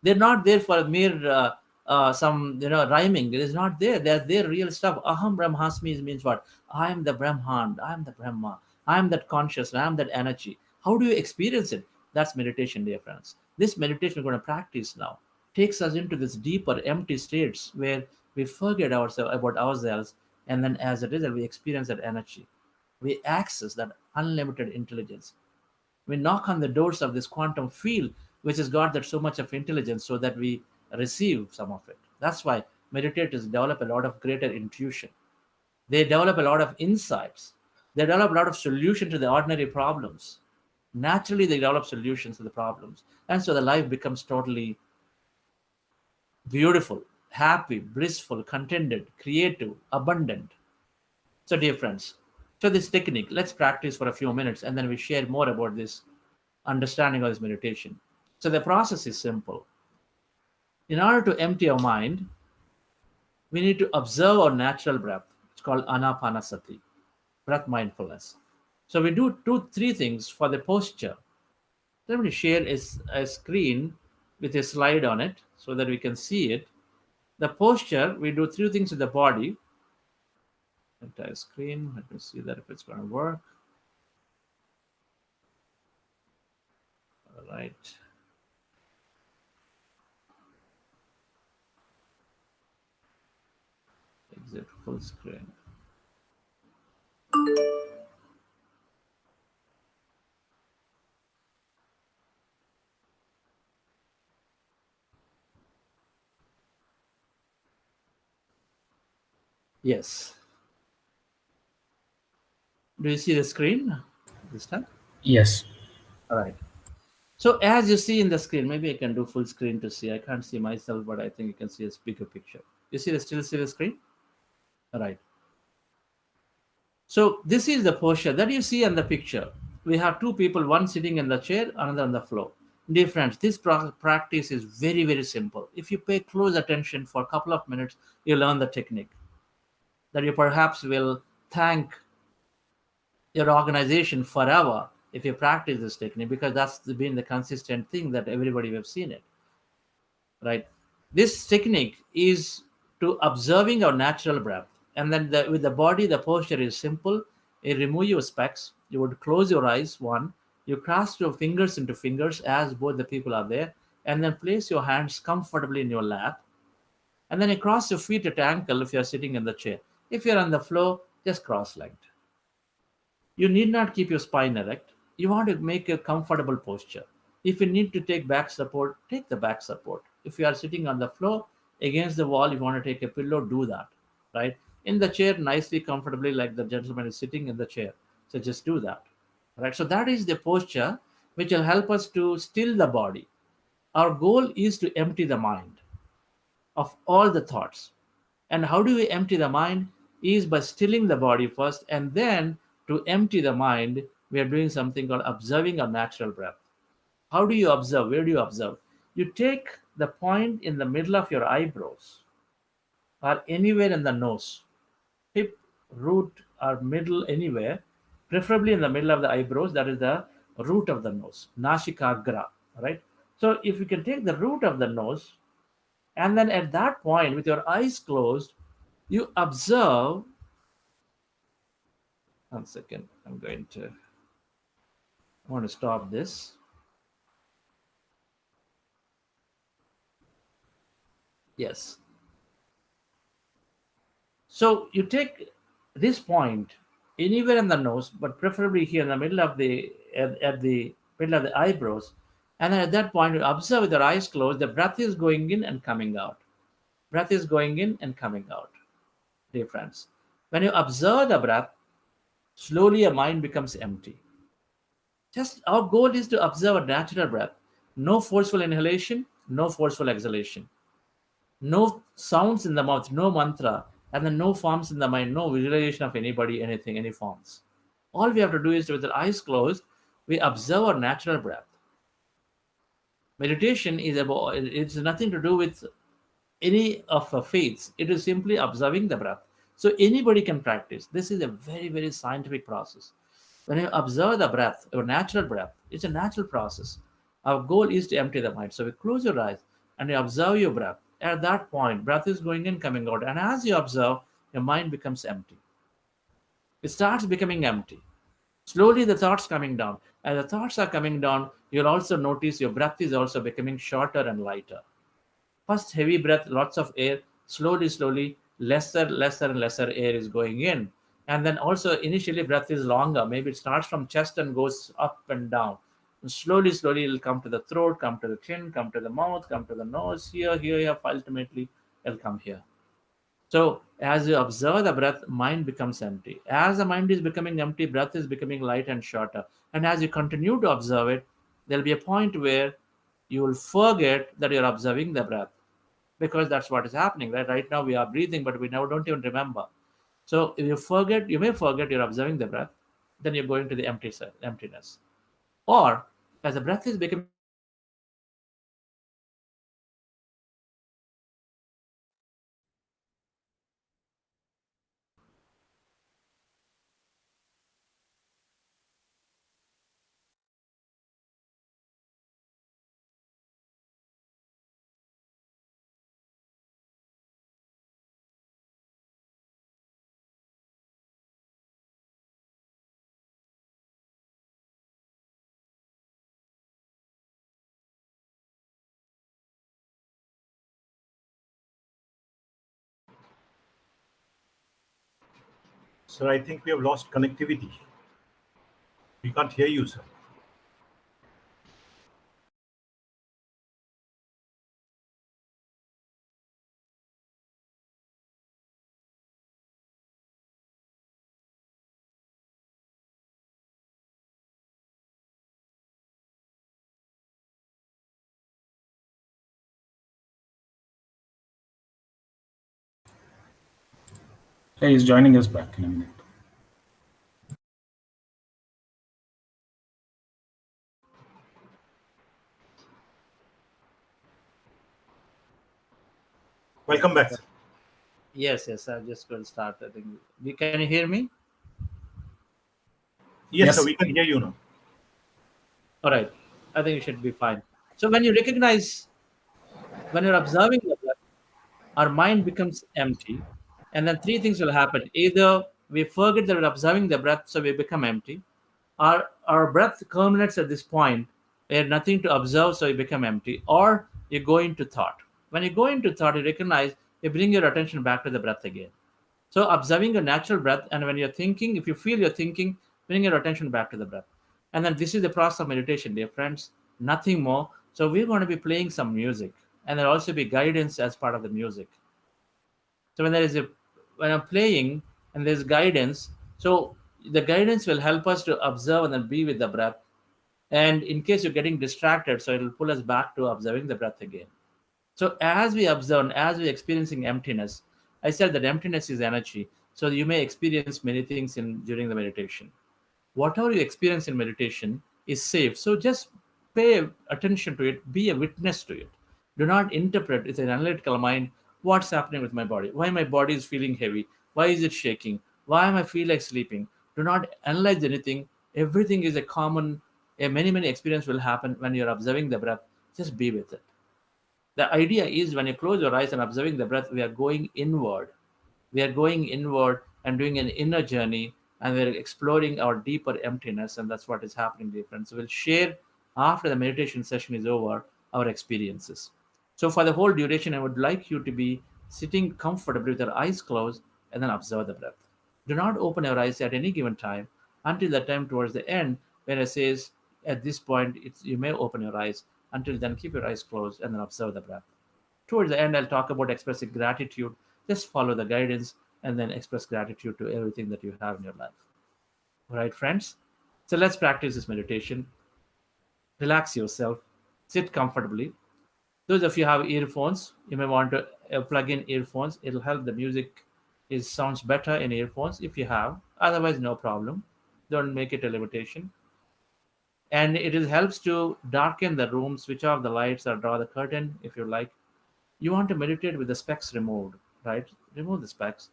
They're not there for mere some rhyming. It is not there. They're there real stuff. Aham Brahmasmi means what? I am the Brahman. I am the Brahma. I am that conscious. I am that energy. How do you experience it? That's meditation, dear friends. This meditation we're going to practice now takes us into this deeper, empty states where we forget about ourselves, and then as a result, we experience that energy. We access that unlimited intelligence. We knock on the doors of this quantum field, which has got that so much of intelligence, so that we receive some of it. That's why meditators develop a lot of greater intuition. They develop a lot of insights. They develop a lot of solution to the ordinary problems. Naturally, they develop solutions to the problems. And so the life becomes totally beautiful, happy, blissful, contented, creative, abundant. So, dear friends, so this technique, let's practice for a few minutes, and then we share more about this understanding of this meditation. So the process is simple. In order to empty our mind, we need to observe our natural breath. It's called Anapanasathi, breath mindfulness. So we do three things for the posture. Let me share a screen with a slide on it so that we can see it. The posture, we do three things with the body. Entire screen. Let me see that if it's going to work. All right. Is it full screen? Yes. Do you see the screen this time? Yes. All right. So as you see in the screen, maybe I can do full screen to see. I can't see myself, but I think you can see a bigger picture. You still see the screen? All right. So this is the posture that you see in the picture. We have two people, one sitting in the chair, another on the floor. Dear friends, this practice is very, very simple. If you pay close attention for a couple of minutes, you learn the technique that you perhaps will thank your organization forever if you practice this technique, because that's been the consistent thing that everybody have seen it, right? This technique is to observing our natural breath, and then with the body, the posture is simple. You remove your specs, you would close your eyes, one, you cross your fingers into fingers as both the people are there, and then place your hands comfortably in your lap, and then you cross your feet at ankle if you're sitting in the chair. If you're on the floor, just cross-legged. You need not keep your spine erect. You want to make a comfortable posture. If you need to take back support, take the back support. If you are sitting on the floor against the wall, you want to take a pillow, do that, right? In the chair, nicely, comfortably, like the gentleman is sitting in the chair. So just do that, right? So that is the posture which will help us to still the body. Our goal is to empty the mind of all the thoughts. And how do we empty the mind? Is by stilling the body first, and then to empty the mind, we are doing something called observing our natural breath. How do you observe? Where do you observe? You take the point in the middle of your eyebrows or anywhere in the nose, hip, root, or middle, anywhere, preferably in the middle of the eyebrows. That is the root of the nose, nashikagra, right? So if you can take the root of the nose, and then at that point, with your eyes closed, you observe. One second, I want to stop this. Yes. So you take this point anywhere in the nose, but preferably here in the middle of at the middle of the eyebrows. And then at that point, you observe with your eyes closed, the breath is going in and coming out. Breath is going in and coming out. Dear friends, when you observe the breath, slowly your mind becomes empty. Just our goal is to observe a natural breath. No forceful inhalation, no forceful exhalation. No sounds in the mouth, no mantra, and then no forms in the mind, no visualization of anybody, anything, any forms. All we have to do is, with the eyes closed, we observe our natural breath. Meditation is about, it's nothing to do with any of the faiths. It is simply observing the breath. So anybody can practice. This is a very, very scientific process. When you observe the breath, your natural breath, it's a natural process. Our goal is to empty the mind. So we close your eyes and you observe your breath. At that point, breath is going in, coming out. And as you observe, your mind becomes empty. It starts becoming empty. Slowly the thoughts coming down. As the thoughts are coming down, you'll also notice your breath is also becoming shorter and lighter. First heavy breath, lots of air, slowly, lesser and lesser air is going in. And then also initially breath is longer. Maybe it starts from chest and goes up and down. And slowly, it'll come to the throat, come to the chin, come to the mouth, come to the nose, here, ultimately it'll come here. So as you observe the breath, mind becomes empty. As the mind is becoming empty, breath is becoming light and shorter. And as you continue to observe it, there'll be a point where you will forget that you're observing the breath, because that's what is happening, right? Right now we are breathing, but we now don't even remember. So if you may forget you're observing the breath, then you're going to the emptiness. Or as the breath is becoming Sir, I think we have lost connectivity. We can't hear you, sir. Hey, he's joining us back in a minute. Welcome back, sir. Yes, I'm just going to start. I think. Can you hear me? Yes, sir, Yes. we can hear you now. All right. I think it should be fine. So when you recognize, when you're observing the breath, our mind becomes empty, and then three things will happen. Either we forget that we're observing the breath, so we become empty, or our breath culminates at this point where nothing to observe, so you become empty, or you go into thought. When you go into thought, you recognize, you bring your attention back to the breath again. So observing your natural breath, and when you're thinking, if you feel you're thinking, bring your attention back to the breath. And then this is the process of meditation, dear friends, nothing more. So we're going to be playing some music, and there'll also be guidance as part of the music. So when I'm playing and there's guidance, so the guidance will help us to observe and then be with the breath. And in case you're getting distracted, so it'll pull us back to observing the breath again. So as we observe, and as we're experiencing emptiness, I said that emptiness is energy. So you may experience many things during the meditation. Whatever you experience in meditation is safe. So just pay attention to it, be a witness to it. Do not interpret with an analytical mind what's happening with my body, why my body is feeling heavy, why is it shaking, why am I feel like sleeping. Do not analyze anything. Everything is a common, many experience will happen when you're observing the breath. Just be with it. The idea is when you close your eyes and observing the breath, we are going inward. We are going inward and doing an inner journey, and we're exploring our deeper emptiness, and that's what is happening, dear friends. So we'll share after the meditation session is over our experiences. So for the whole duration, I would like you to be sitting comfortably with your eyes closed and then observe the breath. Do not open your eyes at any given time until the time towards the end when it says at this point you may open your eyes. Until then, keep your eyes closed and then observe the breath. Towards the end, I'll talk about expressing gratitude. Just follow the guidance and then express gratitude to everything that you have in your life. All right, friends? So let's practice this meditation. Relax yourself. Sit comfortably. Those of you who have earphones, you may want to plug in earphones. It'll help the music sounds better in earphones if you have. Otherwise, no problem. Don't make it a limitation. And helps to darken the room, switch off the lights, or draw the curtain if you like. You want to meditate with the specs removed, right? Remove the specs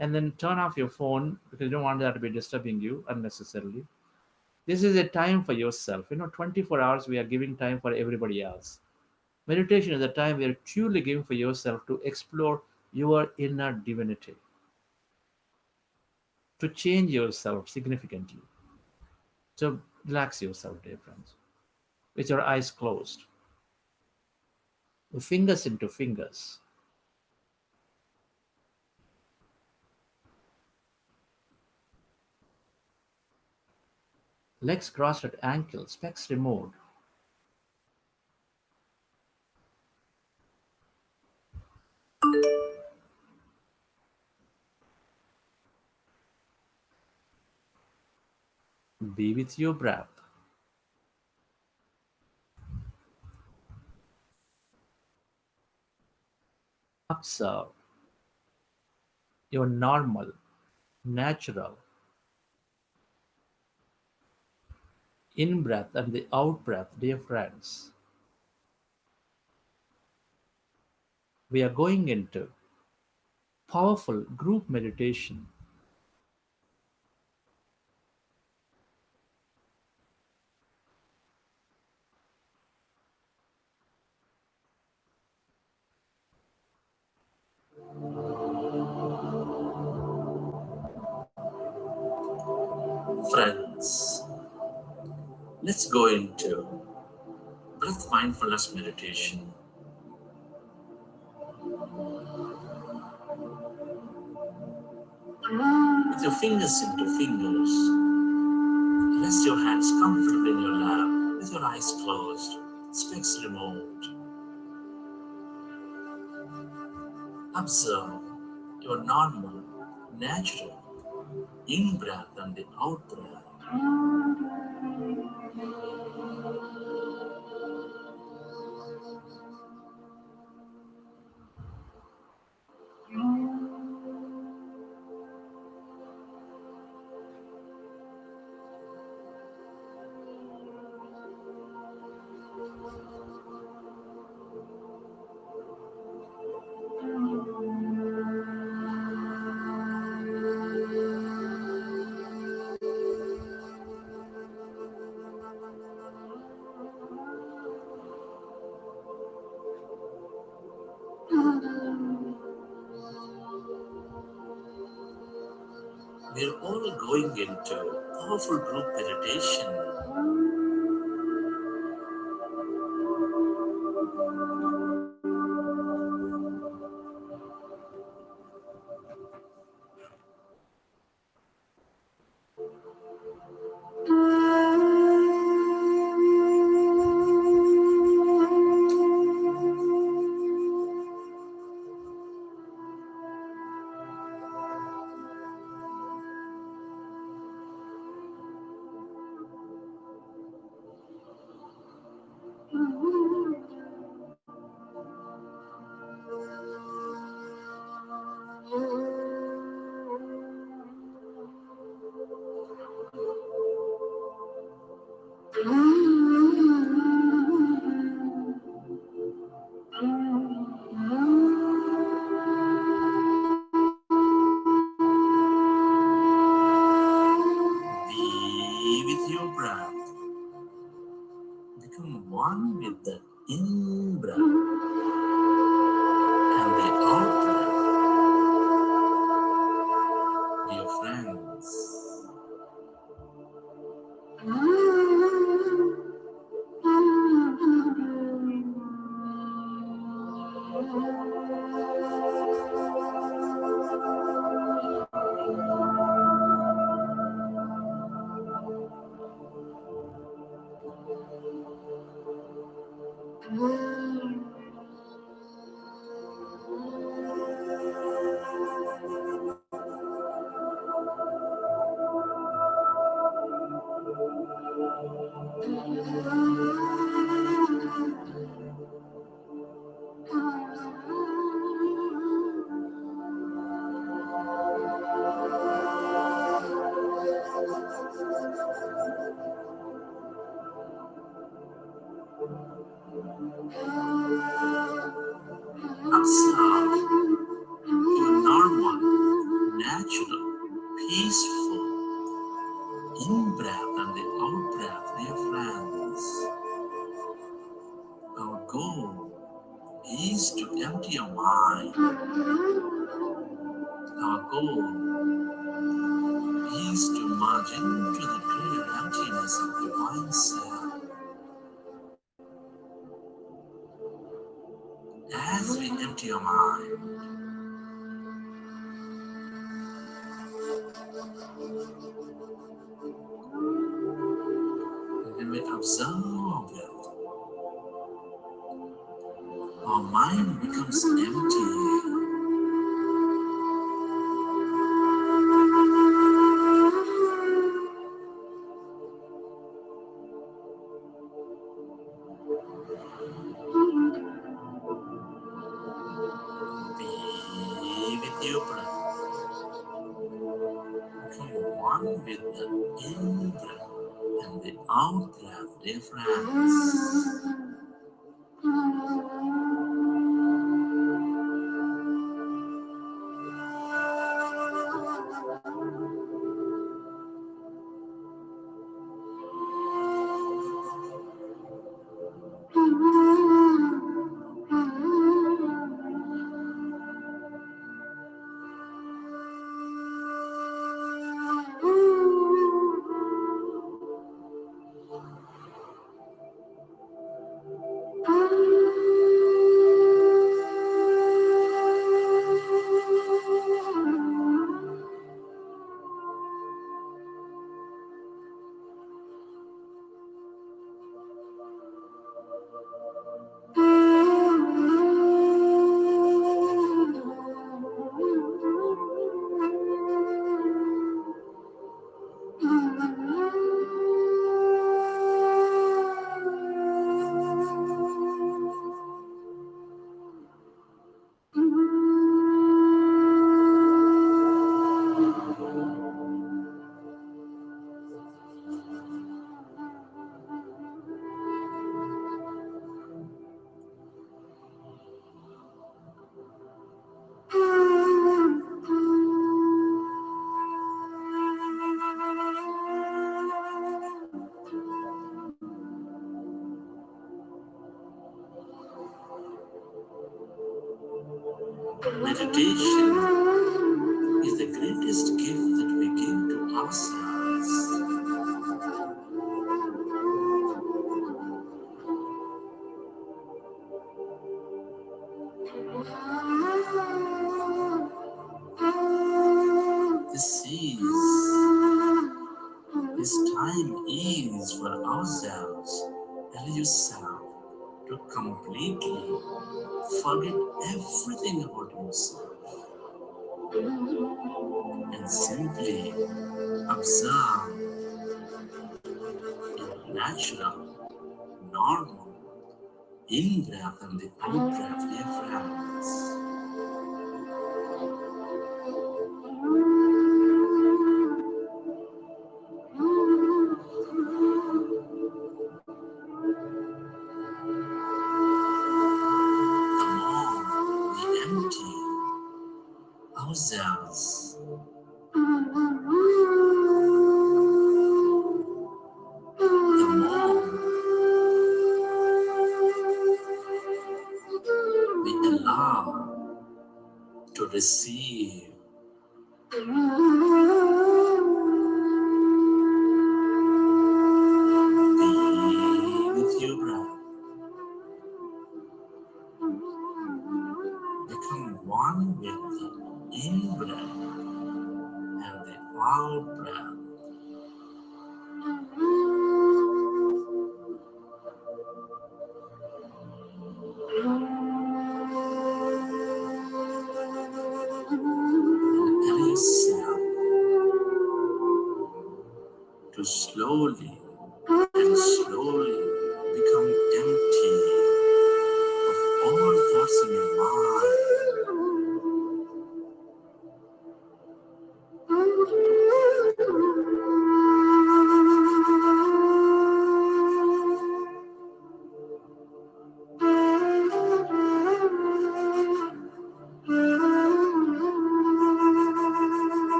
and then turn off your phone because you don't want that to be disturbing you unnecessarily. This is a time for yourself. 24 hours we are giving time for everybody else. Meditation is a time we are truly giving for yourself to explore your inner divinity, to change yourself significantly. So relax yourself, dear friends, with your eyes closed, fingers into fingers. Legs crossed at ankles, specs removed. Be with your breath. Observe your normal, natural in breath and the out breath, dear friends. We are going into powerful group meditation. Friends, let's go into breath mindfulness meditation. With with your fingers into fingers. Rest your hands comfortably in your lap with your eyes closed, specs removed. Observe your normal, natural in-breath and the out-breath. We're all going into powerful group meditation. Be with your breath. Become one with the in-breath and the out-breath, dear friends. Observe your normal, natural, peaceful in-breath and the out-breath, dear friends. Our goal is to empty your mind. Our goal is to merge into the clear emptiness of divine self. As we empty your mind, when we observe it, our mind becomes empty. Be with your breath. Become one with the in-breath and the out-breath, dear friends. Meditation is the greatest gift that we give to ourselves. This time is for ourselves. Allow yourself to completely forget everything about yourself and simply observe your natural, normal in-breath and the out-breath, dear friends. The more we empty ourselves, the more we allow to receive with your breath. Become one with the in-breath and the out-breath. And allow yourself to slowly and slowly become empty of all thoughts in your mind.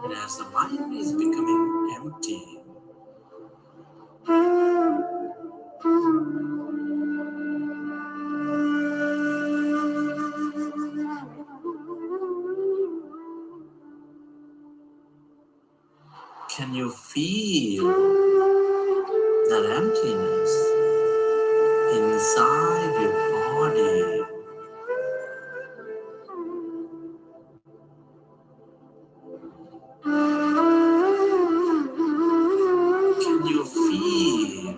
And as the mind is becoming empty, can you feel that emptiness inside your body? Can you feel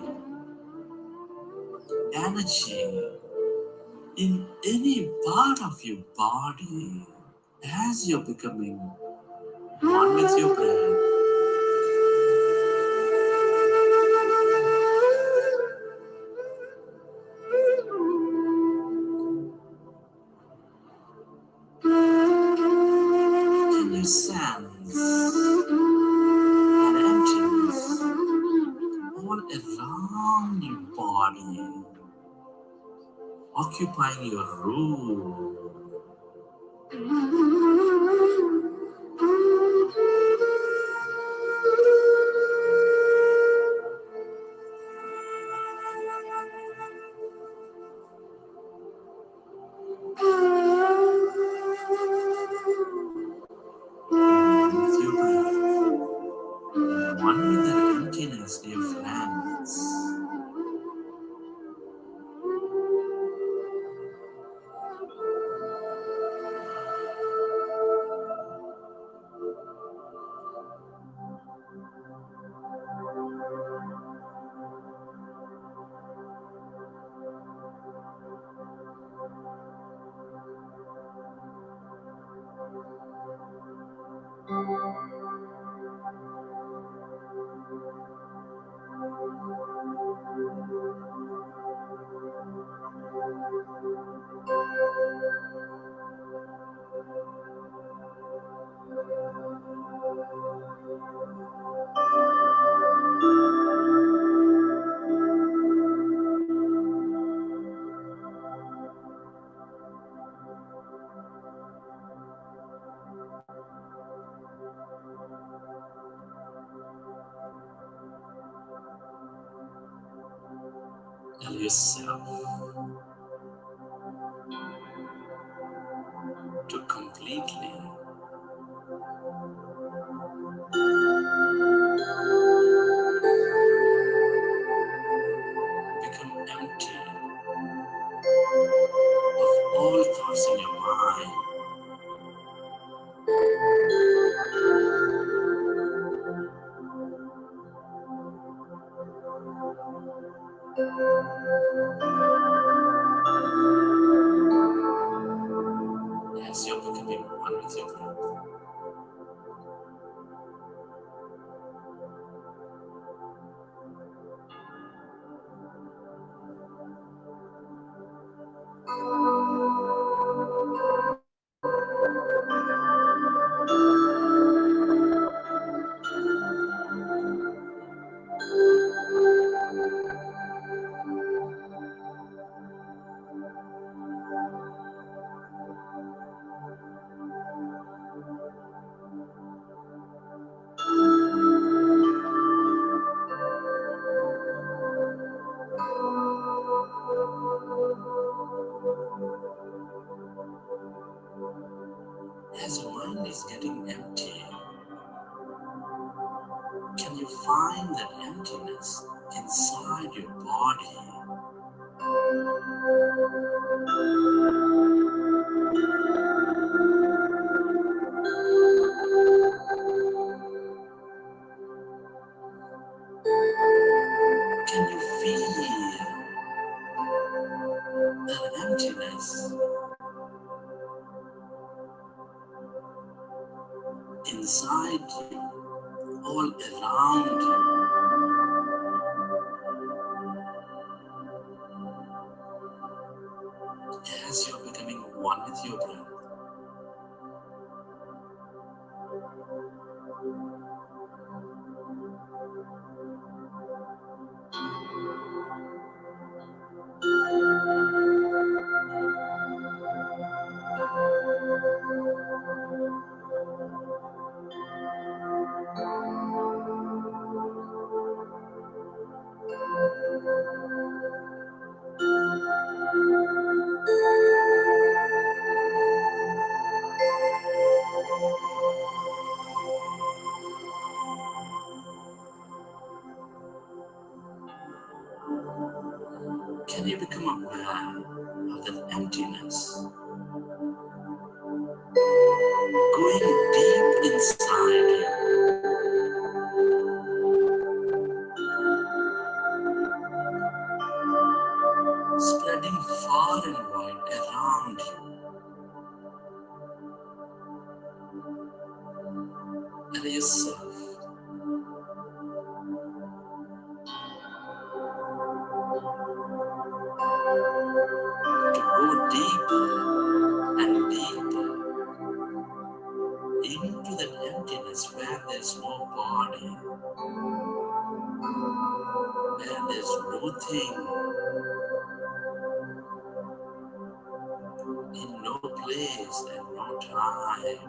energy in any part of your body as you're becoming one with your breath? Can you sense that emptiness all around your body, occupying your room? With your breath, one with the emptiness, dear friends. Allow yourself to completely become empty of all thoughts in your mind. As you're becoming one with your breath. As your mind is getting empty, can you find that emptiness inside your body? Can you feel that emptiness inside you, all around you? As you're becoming one with your breath. Can you become aware of that emptiness? Going deep inside you. Spreading far and wide around you. Allow yourself to go deeper and deeper into that emptiness where there's no body, where there's nothing, in no place and no time.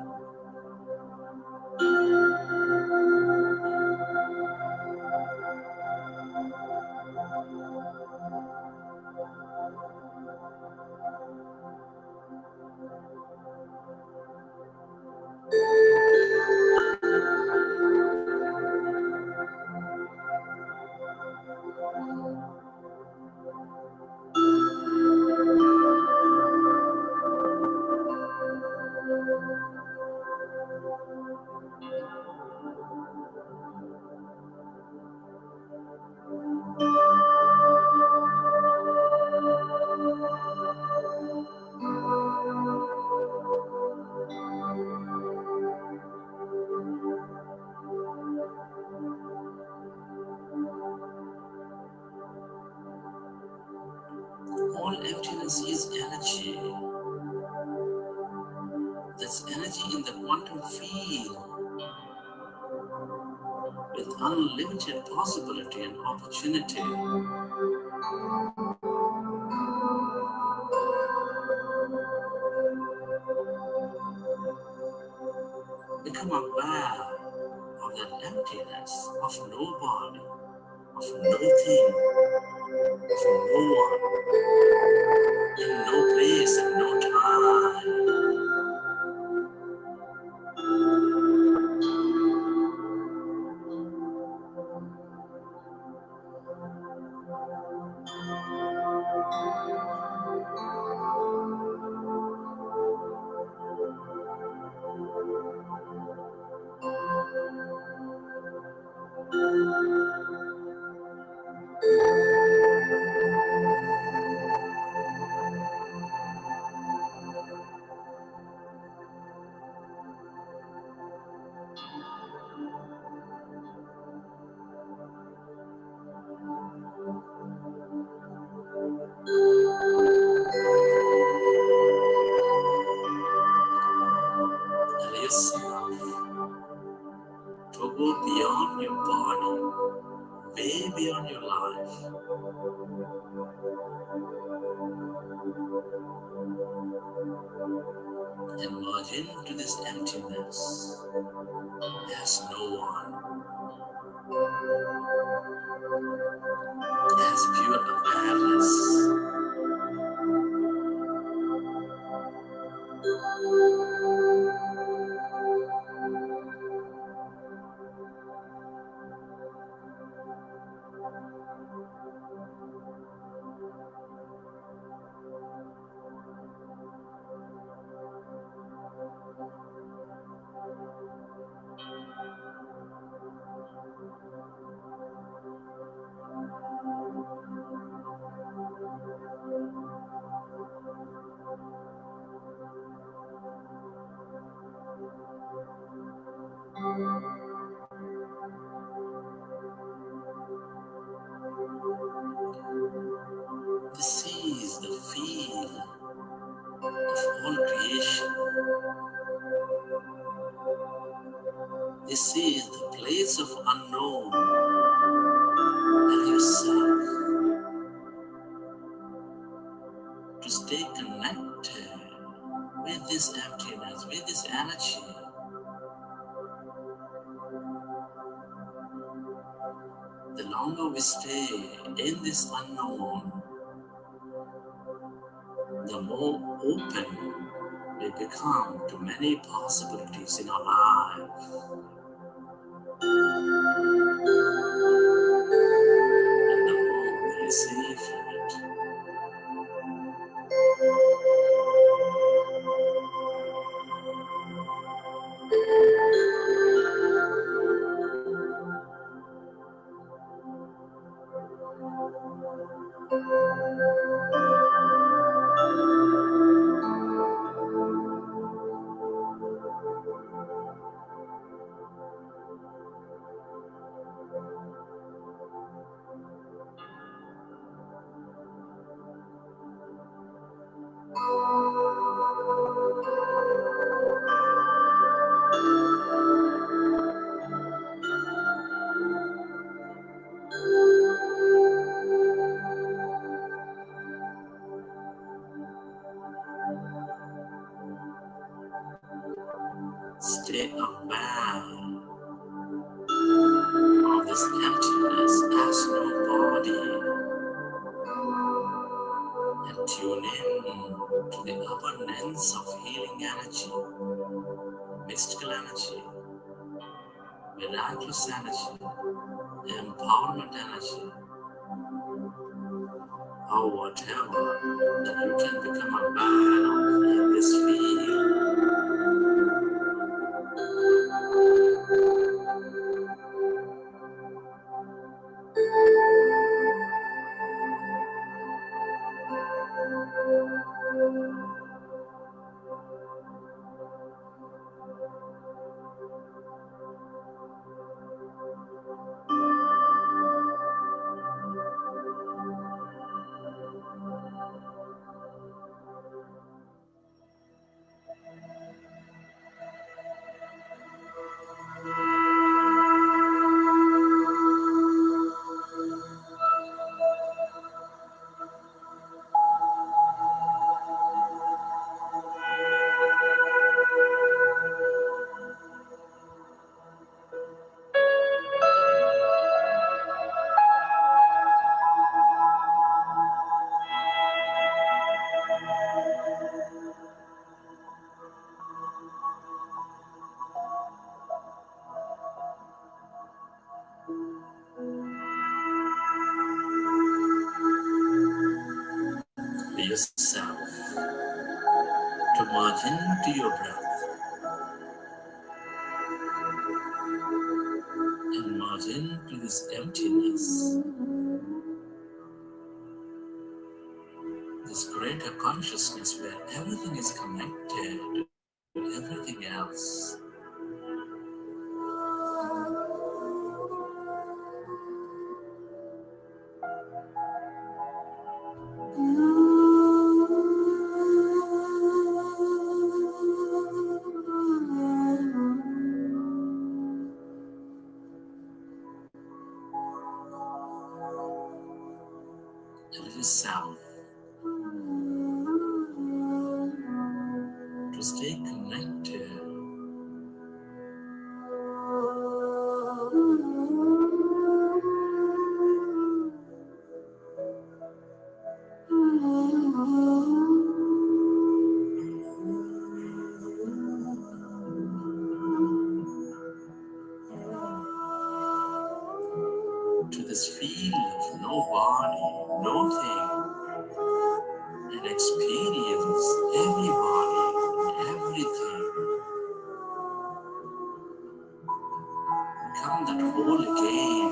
All emptiness is energy. That's energy in the quantum field with unlimited possibility and opportunity. Become aware of that emptiness of no body, of nothing, of no one, in no place and no time. Allow yourself to go beyond your body, way beyond your life. And merge into this emptiness as no one, as pure awareness. This is the feel of all creation. This is the place of unknown. Allow yourself to stay connected with this emptiness, with this energy. The longer we stay in this unknown, the more open we become to many possibilities in our life. And the more we receive from it. Stay aware of this emptiness as no body and tune in to the abundance of healing energy, mystical energy, miraculous energy, empowerment energy, or whatever that you can become aware of in this field. yourself to merge into your breath and merge into this emptiness, this greater consciousness where everything is connected to everything else. Tell yourself to stay connected to this field of no body, no thing, and experience everybody and everything. Become that whole again.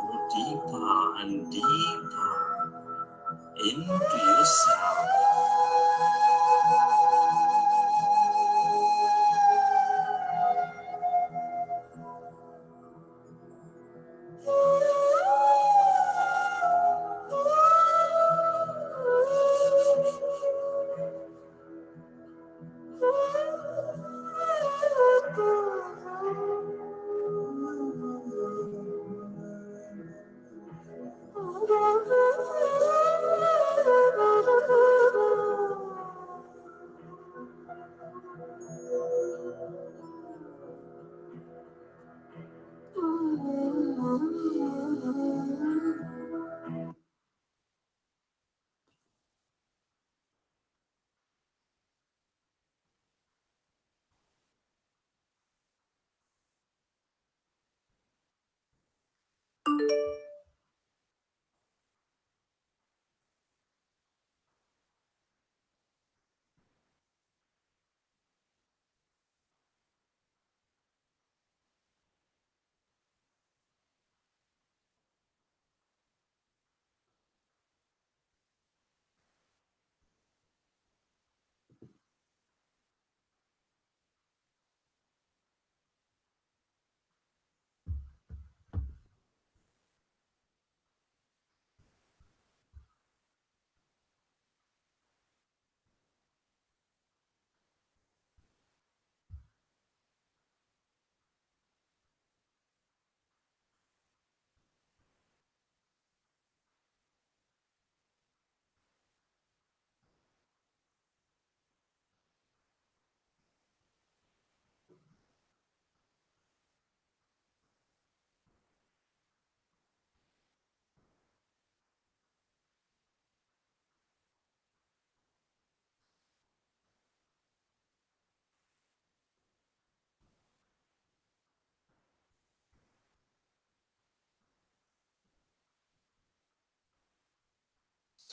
Go deeper and deeper into yourself.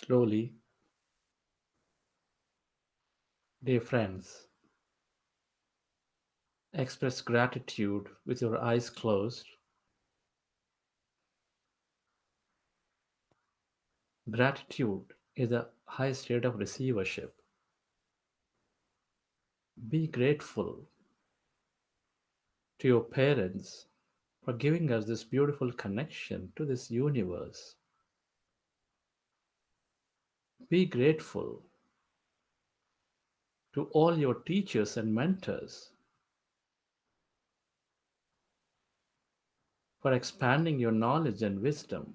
Slowly, dear friends, express gratitude with your eyes closed. Gratitude is the high state of receivership. Be grateful to your parents for giving us this beautiful connection to this universe. Be grateful to all your teachers and mentors for expanding your knowledge and wisdom.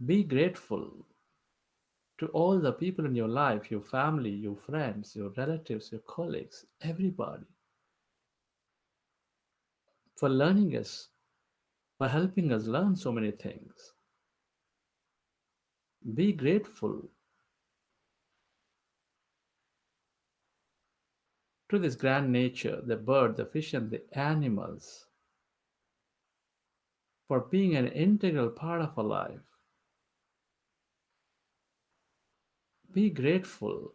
Be grateful to all the people in your life, your family, your friends, your relatives, your colleagues, everybody, for learning us, for helping us learn so many things. Be grateful to this grand nature, the bird, the fish, and the animals, for being an integral part of our life. Be grateful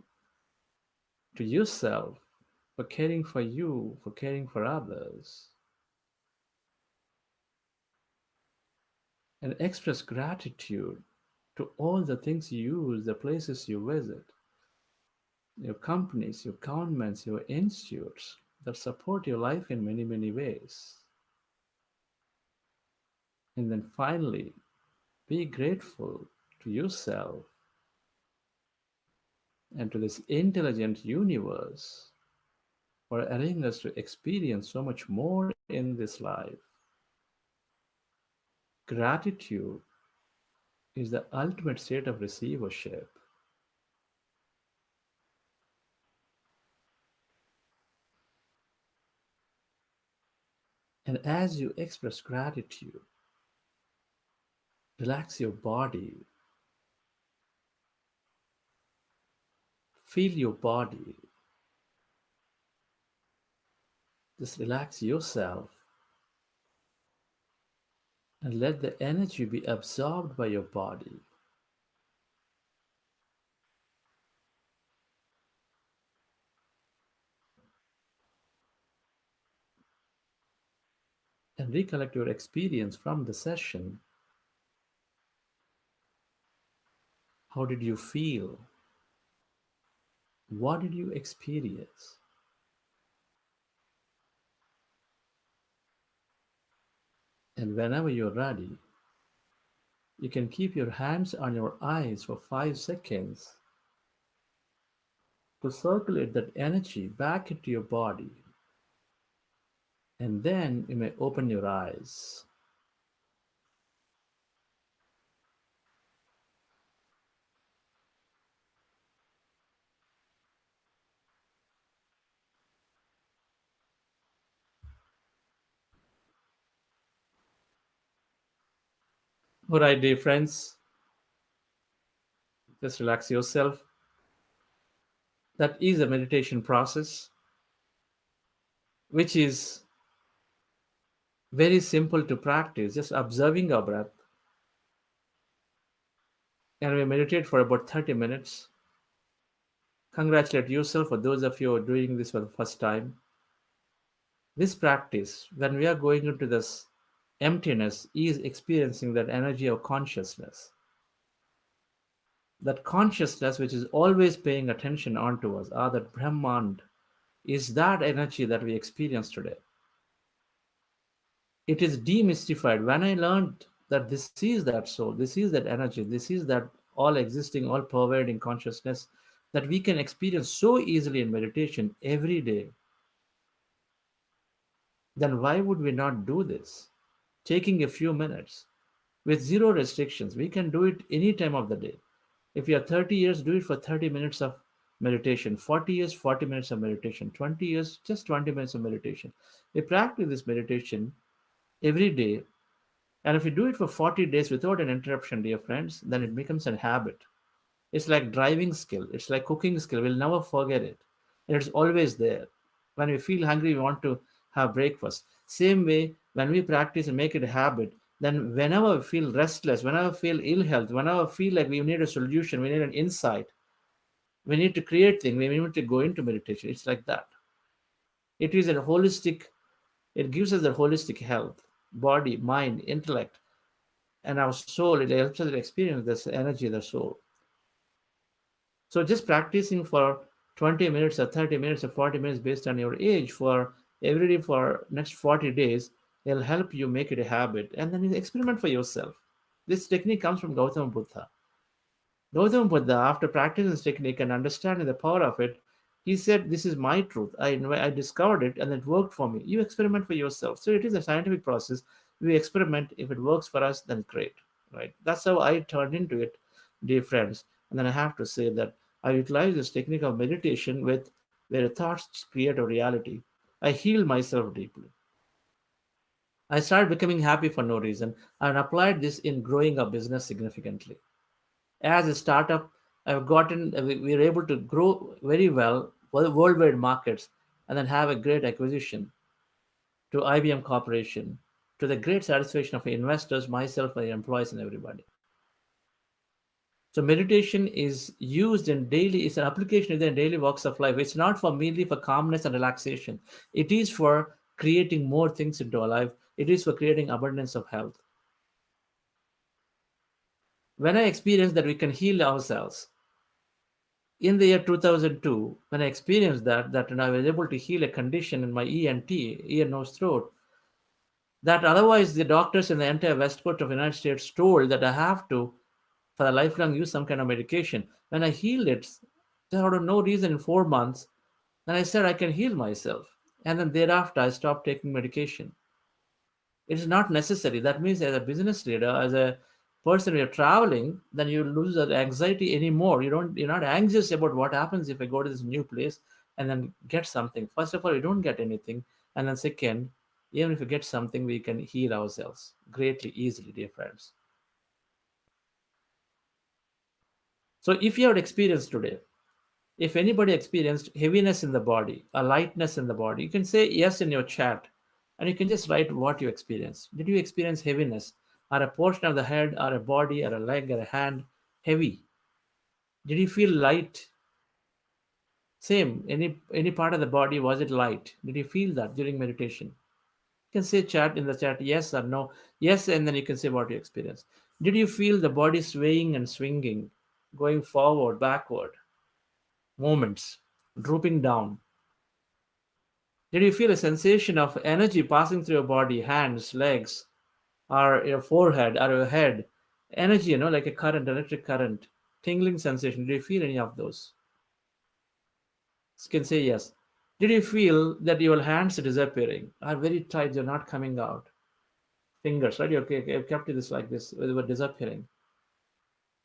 to yourself for caring for you, for caring for others, and express gratitude to all the things you use, the places you visit, your companies, your governments, your institutes that support your life in many, many ways. And then finally, be grateful to yourself and to this intelligent universe for allowing us to experience so much more in this life. Gratitude is the ultimate state of receivership. And as you express gratitude, relax your body, feel your body, just relax yourself and let the energy be absorbed by your body. And recollect your experience from the session. How did you feel? What did you experience? And whenever you're ready, you can keep your hands on your eyes for 5 seconds to circulate that energy back into your body. And then you may open your eyes. All right, dear friends, just relax yourself. That is a meditation process, which is very simple to practice, just observing our breath. And we meditate for about 30 minutes. Congratulate yourself for those of you who are doing this for the first time. This practice, when we are going into this emptiness, is experiencing that energy of consciousness. That consciousness which is always paying attention onto us, that Brahman, is that energy that we experience today. It is demystified. When I learned that this is that soul, this is that energy, this is that all existing, all pervading consciousness that we can experience so easily in meditation every day, then why would we not do this? Taking a few minutes with zero restrictions. We can do it any time of the day. If you are 30 years, do it for 30 minutes of meditation. 40 years, 40 minutes of meditation. 20 years, just 20 minutes of meditation. We practice this meditation every day. And if you do it for 40 days without an interruption, dear friends, then it becomes a habit. It's like driving skill. It's like cooking skill. We'll never forget it. And it's always there. When we feel hungry, we want to have breakfast. Same way, when we practice and make it a habit, then whenever we feel restless, whenever we feel ill health, whenever we feel like we need a solution, we need an insight, we need to create things, we need to go into meditation. It's like that. It is a holistic, it gives us a holistic health, body, mind, intellect, and our soul. It helps us experience this energy of the soul. So just practicing for 20 minutes or 30 minutes or 40 minutes based on your age for every day for next 40 days, it'll help you make it a habit. And then you experiment for yourself. This technique comes from Gautama Buddha. Gautama Buddha, after practicing this technique and understanding the power of it, he said, this is my truth. I discovered it and it worked for me. You experiment for yourself. So it is a scientific process. We experiment. If it works for us, then great. Right? That's how I turned into it, dear friends. And then I have to say that I utilize this technique of meditation with where thoughts create a reality. I heal myself deeply. I started becoming happy for no reason and applied this in growing a business significantly. As a startup, we were able to grow very well for the worldwide markets and then have a great acquisition to IBM Corporation, to the great satisfaction of investors, myself, my employees, and everybody. So meditation is used in daily, it's an application in daily walks of life. It's not for merely for calmness and relaxation. It is for creating more things into our life. It is for creating abundance of health. When I experienced that we can heal ourselves, in the year 2002, when I experienced that I was able to heal a condition in my ENT, ear, nose, throat, that otherwise the doctors in the entire west coast of the United States told that I have to, for a lifelong, use some kind of medication. When I healed it, out of no reason in 4 months, then I said I can heal myself. And then thereafter, I stopped taking medication. It is not necessary. That means as a business leader, as a person you're traveling, then you lose that anxiety anymore. You're not anxious about what happens if I go to this new place and then get something. First of all, you don't get anything. And then second, even if you get something, we can heal ourselves greatly, easily, dear friends. So if you have experienced today, if anybody experienced heaviness in the body, a lightness in the body, you can say yes in your chat. And you can just write what you experienced. Did you experience heaviness? Or a portion of the head, or a body, or a leg, or a hand heavy? Did you feel light? Same, any part of the body, was it light? Did you feel that during meditation? You can say chat in the chat, yes or no. Yes, and then you can say what you experienced. Did you feel the body swaying and swinging, going forward, backward? Movements, drooping down. Did you feel a sensation of energy passing through your body, hands, legs, or your forehead, or your head? Energy, like a current, electric current, tingling sensation. Did you feel any of those? You can say yes. Did you feel that your hands are disappearing, are very tight, they're not coming out? Fingers, right? You've kept this like this, they were disappearing.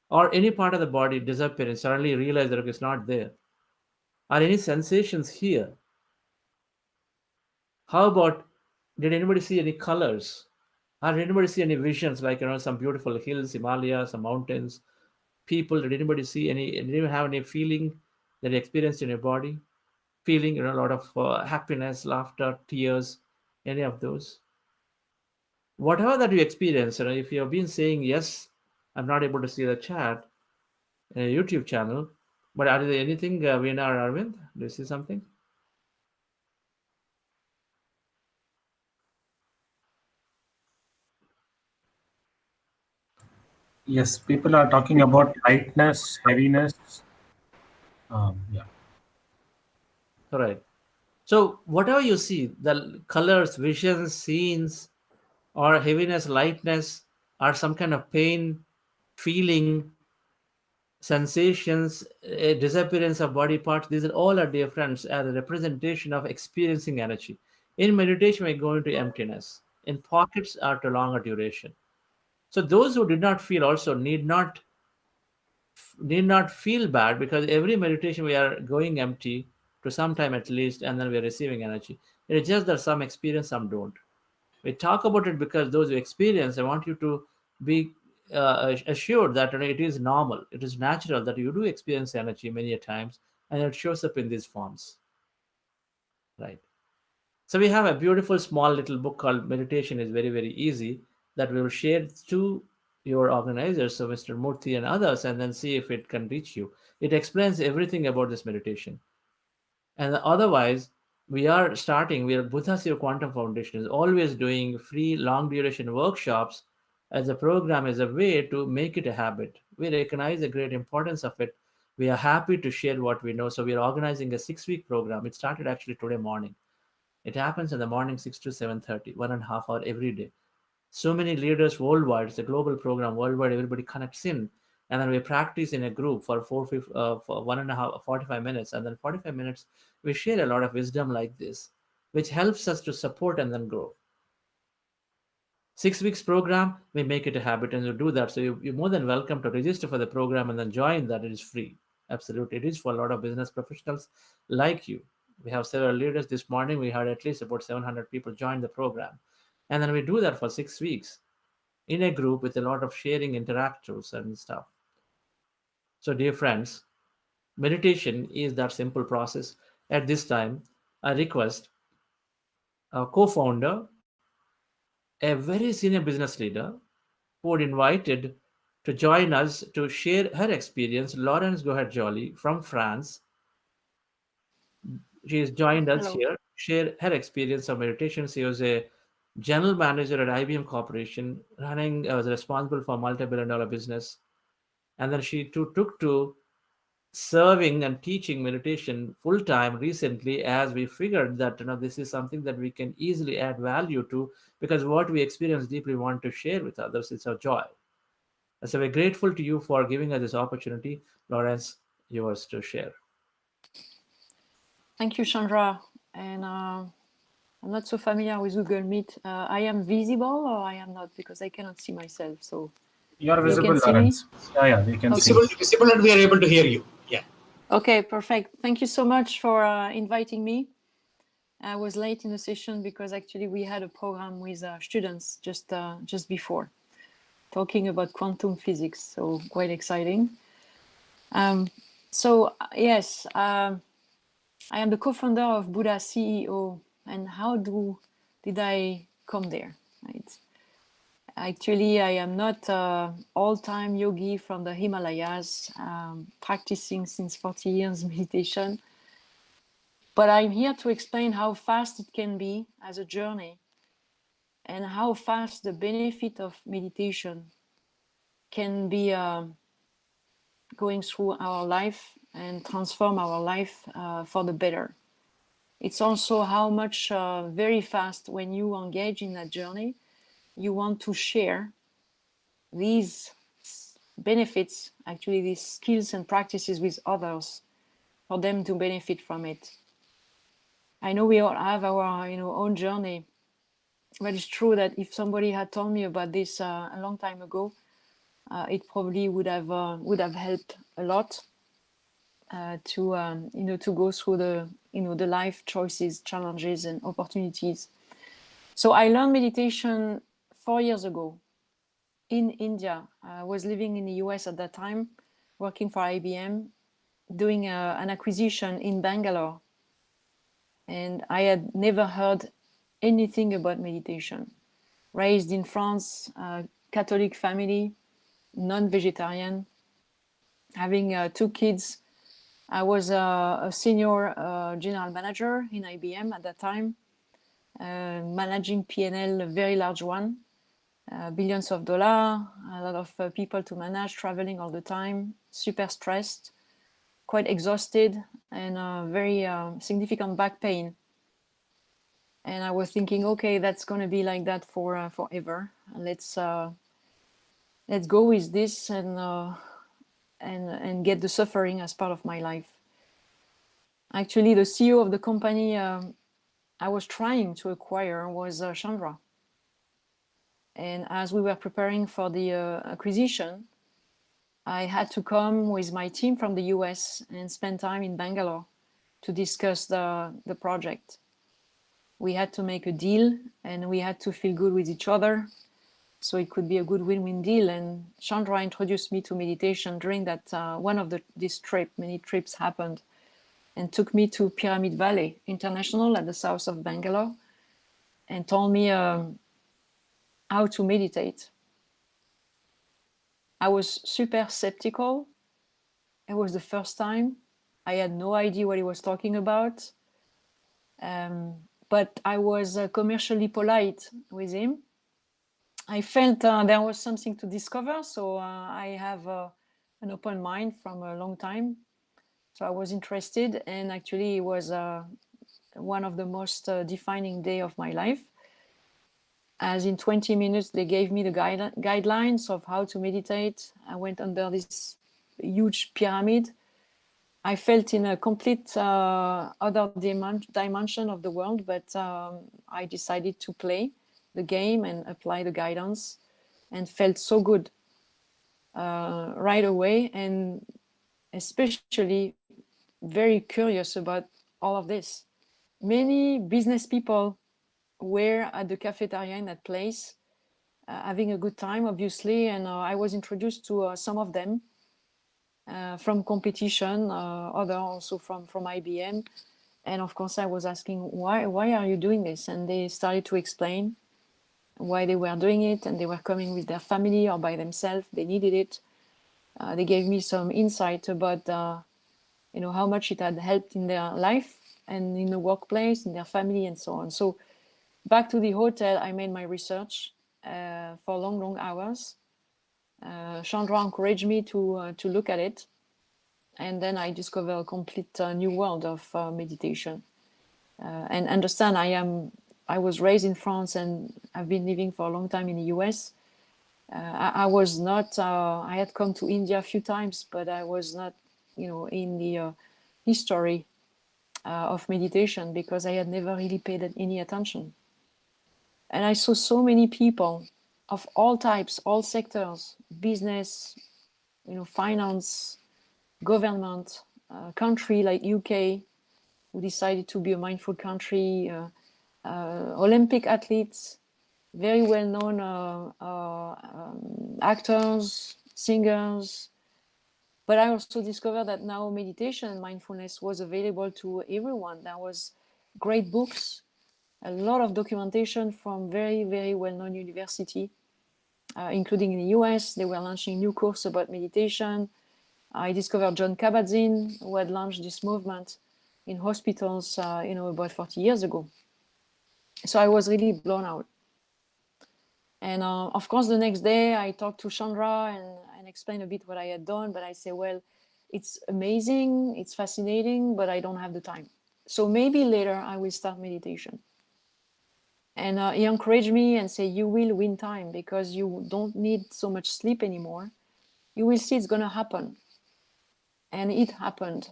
Or any part of the body disappearing, suddenly you realize that it's not there. Are any sensations here? How about, did anybody see any colors? Or did anybody see any visions, like some beautiful hills, Himalayas, some mountains, people? Did anybody see any? Did you have any feeling that you experienced in your body? Feeling, a lot of happiness, laughter, tears, any of those? Whatever that you experience, if you have been saying yes, I'm not able to see the chat in a YouTube channel, but are there anything, Veena or Arvind? Do you see something? Yes, people are talking about lightness, heaviness. Yeah. All right. So whatever you see, the colors, visions, scenes, or heaviness, lightness, or some kind of pain, feeling, sensations, a disappearance of body parts, these are all are different as a representation of experiencing energy. In meditation, we go into emptiness. In pockets are to longer duration. So those who did not feel also need not feel bad, because every meditation we are going empty to some time at least, and then we are receiving energy. It is just that some experience, some don't. We talk about it because those who experience, I want you to be assured that it is normal, it is natural that you do experience energy many a times, and it shows up in these forms, right? So we have a beautiful small little book called Meditation is Very, Very Easy. that we will share to your organizers, so Mr. Murthy and others, and then see if it can reach you. It explains everything about this meditation. And otherwise, we are Buddha Seva Quantum Foundation is always doing free long duration workshops as a program, as a way to make it a habit. We recognize the great importance of it. We are happy to share what we know. So we are organizing a 6-week program. It started actually today morning. It happens in the morning, 6 to 7:30, 1.5 hours every day. So many leaders worldwide. It's a global program worldwide. Everybody connects in, and then we practice in a group for for 1.5, 45 minutes, and then 45 minutes we share a lot of wisdom like this, which helps us to support and then grow. 6 weeks program, we make it a habit, and you do that. So you're more than welcome to register for the program and then join that. It is free. Absolutely, it is for a lot of business professionals like you. We have several leaders. This morning we had at least about 700 people join the program. And then we do that for 6 weeks in a group with a lot of sharing interactions and stuff. So, dear friends, meditation is that simple process. At this time, I request a co-founder, a very senior business leader, who would invited to join us to share her experience, Laurence Gohet-Joly from France. She has joined us Hello. here, share her experience of meditation. She was a general manager at IBM Corporation, was responsible for multi-billion-dollar business. And then she took to serving and teaching meditation full-time recently, as we figured that this is something that we can easily add value to, because what we experience deeply want to share with others. It's our joy. And so we're grateful to you for giving us this opportunity. Laurence, yours to share. Thank you, Chandra. And I'm not so familiar with Google Meet. I am visible or I am not, because I cannot see myself. So You are you visible, can see me? Lawrence. Yeah, we can see. Visible, and we are able to hear you. Yeah. Okay, perfect. Thank you so much for inviting me. I was late in the session because actually we had a program with students just before, talking about quantum physics. So quite exciting. Yes, I am the co-founder of Buddha CEO. And how did I come there? Right. Actually, I am not an all-time yogi from the Himalayas, practicing since 40 years meditation. But I'm here to explain how fast it can be as a journey, and how fast the benefit of meditation can be going through our life and transform our life for the better. It's also how much very fast, when you engage in that journey, you want to share these benefits, actually these skills and practices, with others for them to benefit from it. I know we all have our own journey, but it's true that if somebody had told me about this a long time ago, it probably would have helped a lot to go through the life choices, challenges, and opportunities. So I learned meditation 4 years ago in India. I was living in the US at that time, working for IBM, doing an acquisition in Bangalore. And I had never heard anything about meditation. Raised in France, Catholic family, non-vegetarian, having 2 kids. I was a senior general manager in IBM at that time, managing P&L, a very large one, billions of dollars, a lot of people to manage, traveling all the time, super stressed, quite exhausted, and very significant back pain. And I was thinking, okay, that's going to be like that for forever. Let's go with this and get the suffering as part of my life. Actually, the CEO of the company I was trying to acquire was Chandra. And as we were preparing for the acquisition, I had to come with my team from the US and spend time in Bangalore to discuss the project. We had to make a deal, and we had to feel good with each other, so it could be a good win-win deal. And Chandra introduced me to meditation during that one of this trip. Many trips happened, and took me to Pyramid Valley International at the south of Bangalore, and told me, how to meditate. I was super skeptical. It was the first time. I had no idea what he was talking about. But I was commercially polite with him. I felt there was something to discover, so I have an open mind from a long time. So I was interested, and actually it was one of the most defining day of my life. As in 20 minutes, they gave me the guidelines of how to meditate. I went under this huge pyramid. I felt in a complete other dimension of the world, but I decided to play the game and apply the guidance, and felt so good right away, and especially very curious about all of this. Many business people were at the cafeteria in that place, having a good time, obviously, and I was introduced to some of them from competition, other also from IBM. And of course, I was asking, why are you doing this? And they started to explain why they were doing it, and they were coming with their family or by themselves. They needed it. They gave me some insight about, how much it had helped in their life and in the workplace, in their family, and so on. So back to the hotel, I made my research for long hours. Chandra encouraged me to look at it. And then I discovered a complete new world of meditation. And understand, I was raised in France, and I've been living for a long time in the US. I was not, I had come to India a few times, but I was not, in the history of meditation, because I had never really paid any attention. And I saw so many people of all types, all sectors, business, finance, government, country like UK, who decided to be a mindful country, Olympic athletes, very well-known actors, singers. But I also discovered that now meditation and mindfulness was available to everyone. There was great books, a lot of documentation from very, very well-known university, including in the US. They were launching new course about meditation. I discovered John Kabat-Zinn, who had launched this movement in hospitals, about 40 years ago. So I was really blown out. And of course, the next day I talked to Chandra and explained a bit what I had done. But I say, well, it's amazing, it's fascinating, but I don't have the time. So maybe later I will start meditation. And he encouraged me and said, you will win time, because you don't need so much sleep anymore. You will see it's going to happen. And it happened.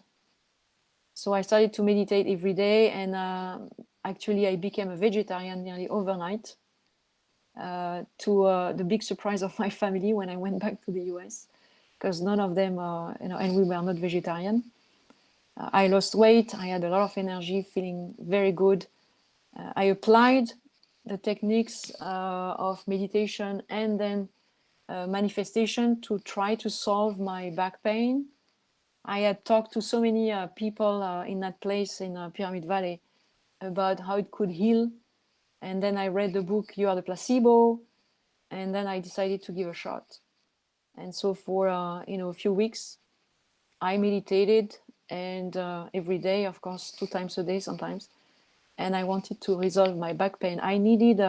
So I started to meditate every day, and actually I became a vegetarian nearly overnight, to the big surprise of my family when I went back to the US, because none of them, and we were not vegetarian. I lost weight, I had a lot of energy, feeling very good. I applied the techniques of meditation and then manifestation to try to solve my back pain. I had talked to so many people in that place in Pyramid Valley about how it could heal. And then I read the book, You Are the Placebo. And then I decided to give a shot. And so for, a few weeks, I meditated, and every day, of course, 2 times a day sometimes. And I wanted to resolve my back pain. I needed,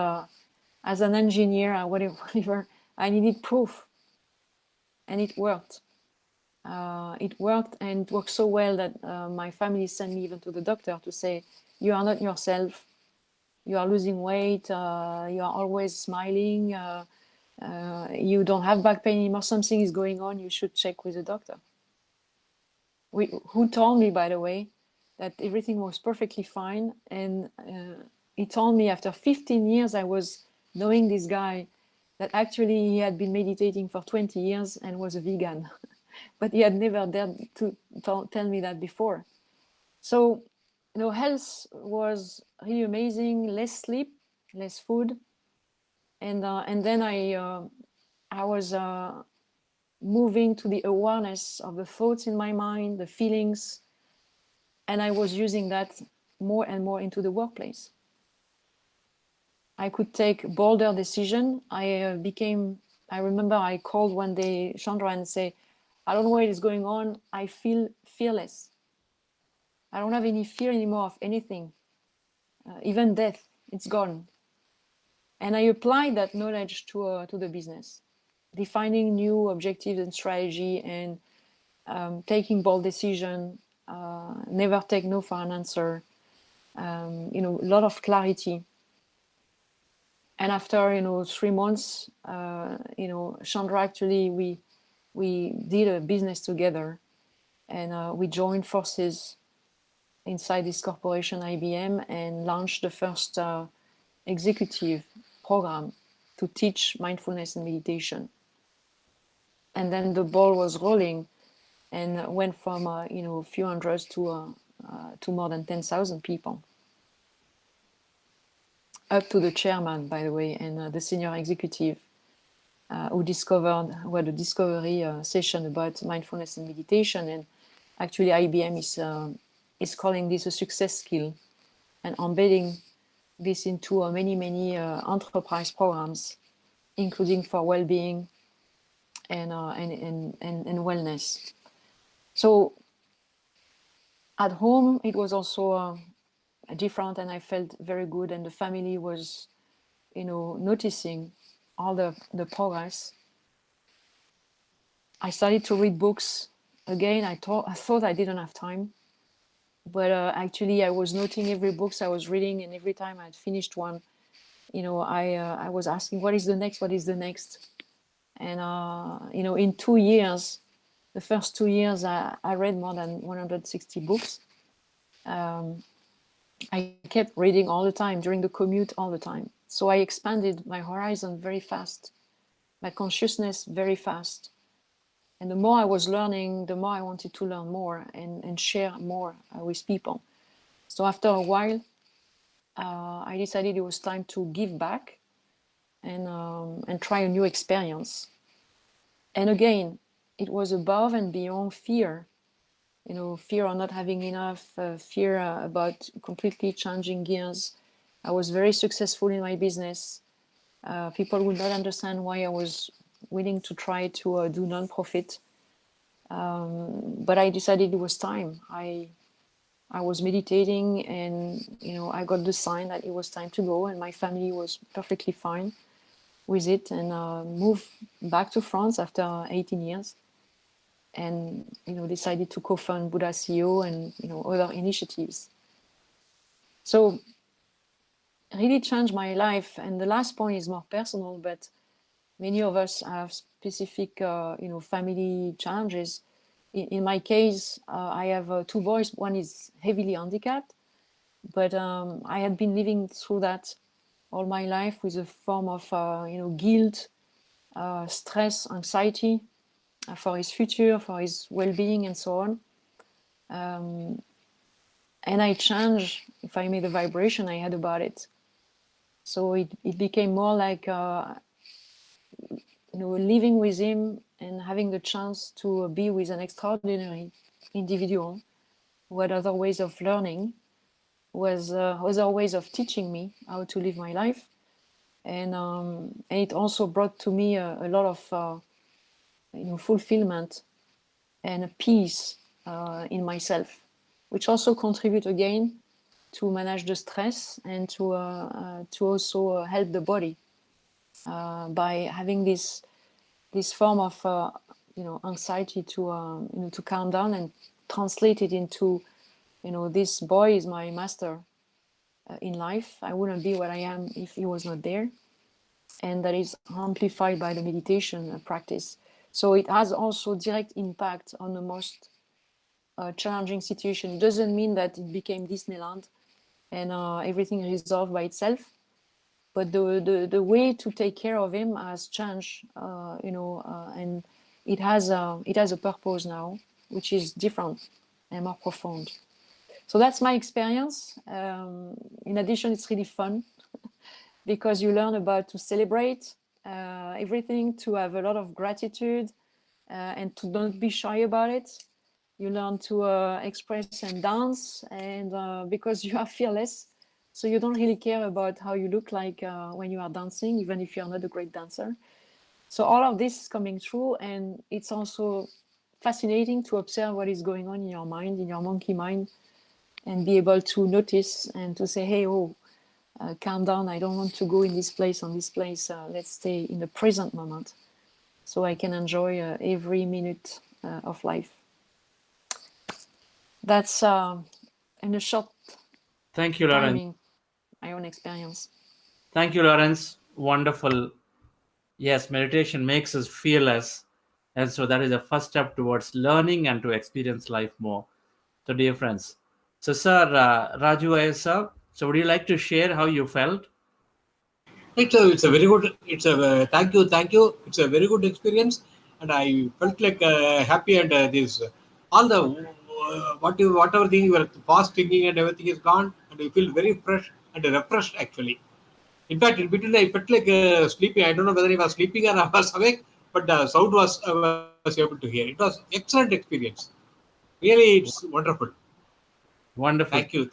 as an engineer, whatever, I needed proof. And it worked. It worked, and it worked so well that my family sent me even to the doctor to say, you are not yourself, you are losing weight, you are always smiling, you don't have back pain anymore, something is going on, you should check with the doctor. Who told me, by the way, that everything was perfectly fine. And he told me after 15 years I was knowing this guy, that actually he had been meditating for 20 years and was a vegan. But he had never dared to tell me that before. So, health was really amazing. Less sleep, less food, and then I was moving to the awareness of the thoughts in my mind, the feelings, and I was using that more and more into the workplace. I could take bolder decision. I remember I called one day Chandra and say, I don't know what is going on. I feel fearless. I don't have any fear anymore of anything, even death. It's gone. And I applied that knowledge to the business, defining new objectives and strategy, and taking bold decision. Never take no for an answer. A lot of clarity. And after 3 months, Chandra, actually we did a business together, and we joined forces inside this corporation IBM and launched the first executive program to teach mindfulness and meditation. And then the ball was rolling and went from a few hundreds to more than 10,000 people, up to the chairman, by the way, and the senior executive who had a discovery session about mindfulness and meditation. And actually IBM is calling this a success skill and embedding this into many enterprise programs, including for well-being and wellness. So at home, it was also different, and I felt very good, and the family was, noticing all the progress. I started to read books again. I thought I didn't have time, but actually I was noting every book I was reading, and every time I'd finished one, I was asking, what is the next? What is the next? And in 2 years, the first 2 years, I read more than 160 books. I kept reading all the time, during the commute, all the time. So I expanded my horizon very fast, my consciousness very fast. And the more I was learning, the more I wanted to learn more and share more with people. So after a while, I decided it was time to give back and try a new experience. And again, it was above and beyond fear. Fear of not having enough, fear about completely changing gears. I was very successful in my business. People would not understand why I was willing to try to do non-profit. But I decided it was time. I was meditating, and I got the sign that it was time to go, and my family was perfectly fine with it, and moved back to France after 18 years. And decided to co-fund Buddha CEO and other initiatives. So really changed my life. And the last point is more personal, but many of us have specific family challenges. In my case, I have 2 boys. One is heavily handicapped, but I had been living through that all my life with a form of guilt, stress, anxiety for his future, for his well-being, and so on. And I changed, if I made the vibration I had about it. So it became more like living with him and having the chance to be with an extraordinary individual who had other ways of learning, was other ways of teaching me how to live my life. And it also brought to me a lot of fulfillment and a peace in myself, which also contribute again to manage the stress and to also help the body by having this form of anxiety to calm down and translate it into this boy is my master in life. I wouldn't be what I am if he was not there, and that is amplified by the meditation practice. So it has also direct impact on the most challenging situation. It doesn't mean that it became Disneyland and everything resolved by itself, but the way to take care of him has changed, and it has a purpose now, which is different and more profound. So that's my experience. In addition, it's really fun because you learn about to celebrate everything, to have a lot of gratitude, and to don't be shy about it. You learn to express and dance, and because you are fearless, So you don't really care about how you look like when you are dancing, even if you're not a great dancer. So all of this is coming through, and it's also fascinating to observe what is going on in your mind, in your monkey mind, and be able to notice and to say, hey, calm down, I don't want to go in this place, on this place. Let's stay in the present moment so I can enjoy every minute of life. That's in a short Thank you, Lawrence. timing, my own experience. Thank you, Lawrence. Wonderful. Yes, meditation makes us fearless. And so that is the first step towards learning and to experience life more. So, dear friends. So, sir, Raju Iyer, sir, so would you like to share how you felt? It's a very good. It's a thank you. It's a very good experience, and I felt like happy and this all the whatever thing you were past thinking and everything is gone, and you feel very fresh and refreshed actually. In fact, in between I felt like sleeping. I don't know whether I was sleeping or I was awake, but the sound was I was able to hear. It was excellent experience. Really, it's wonderful. Wonderful. Thank you.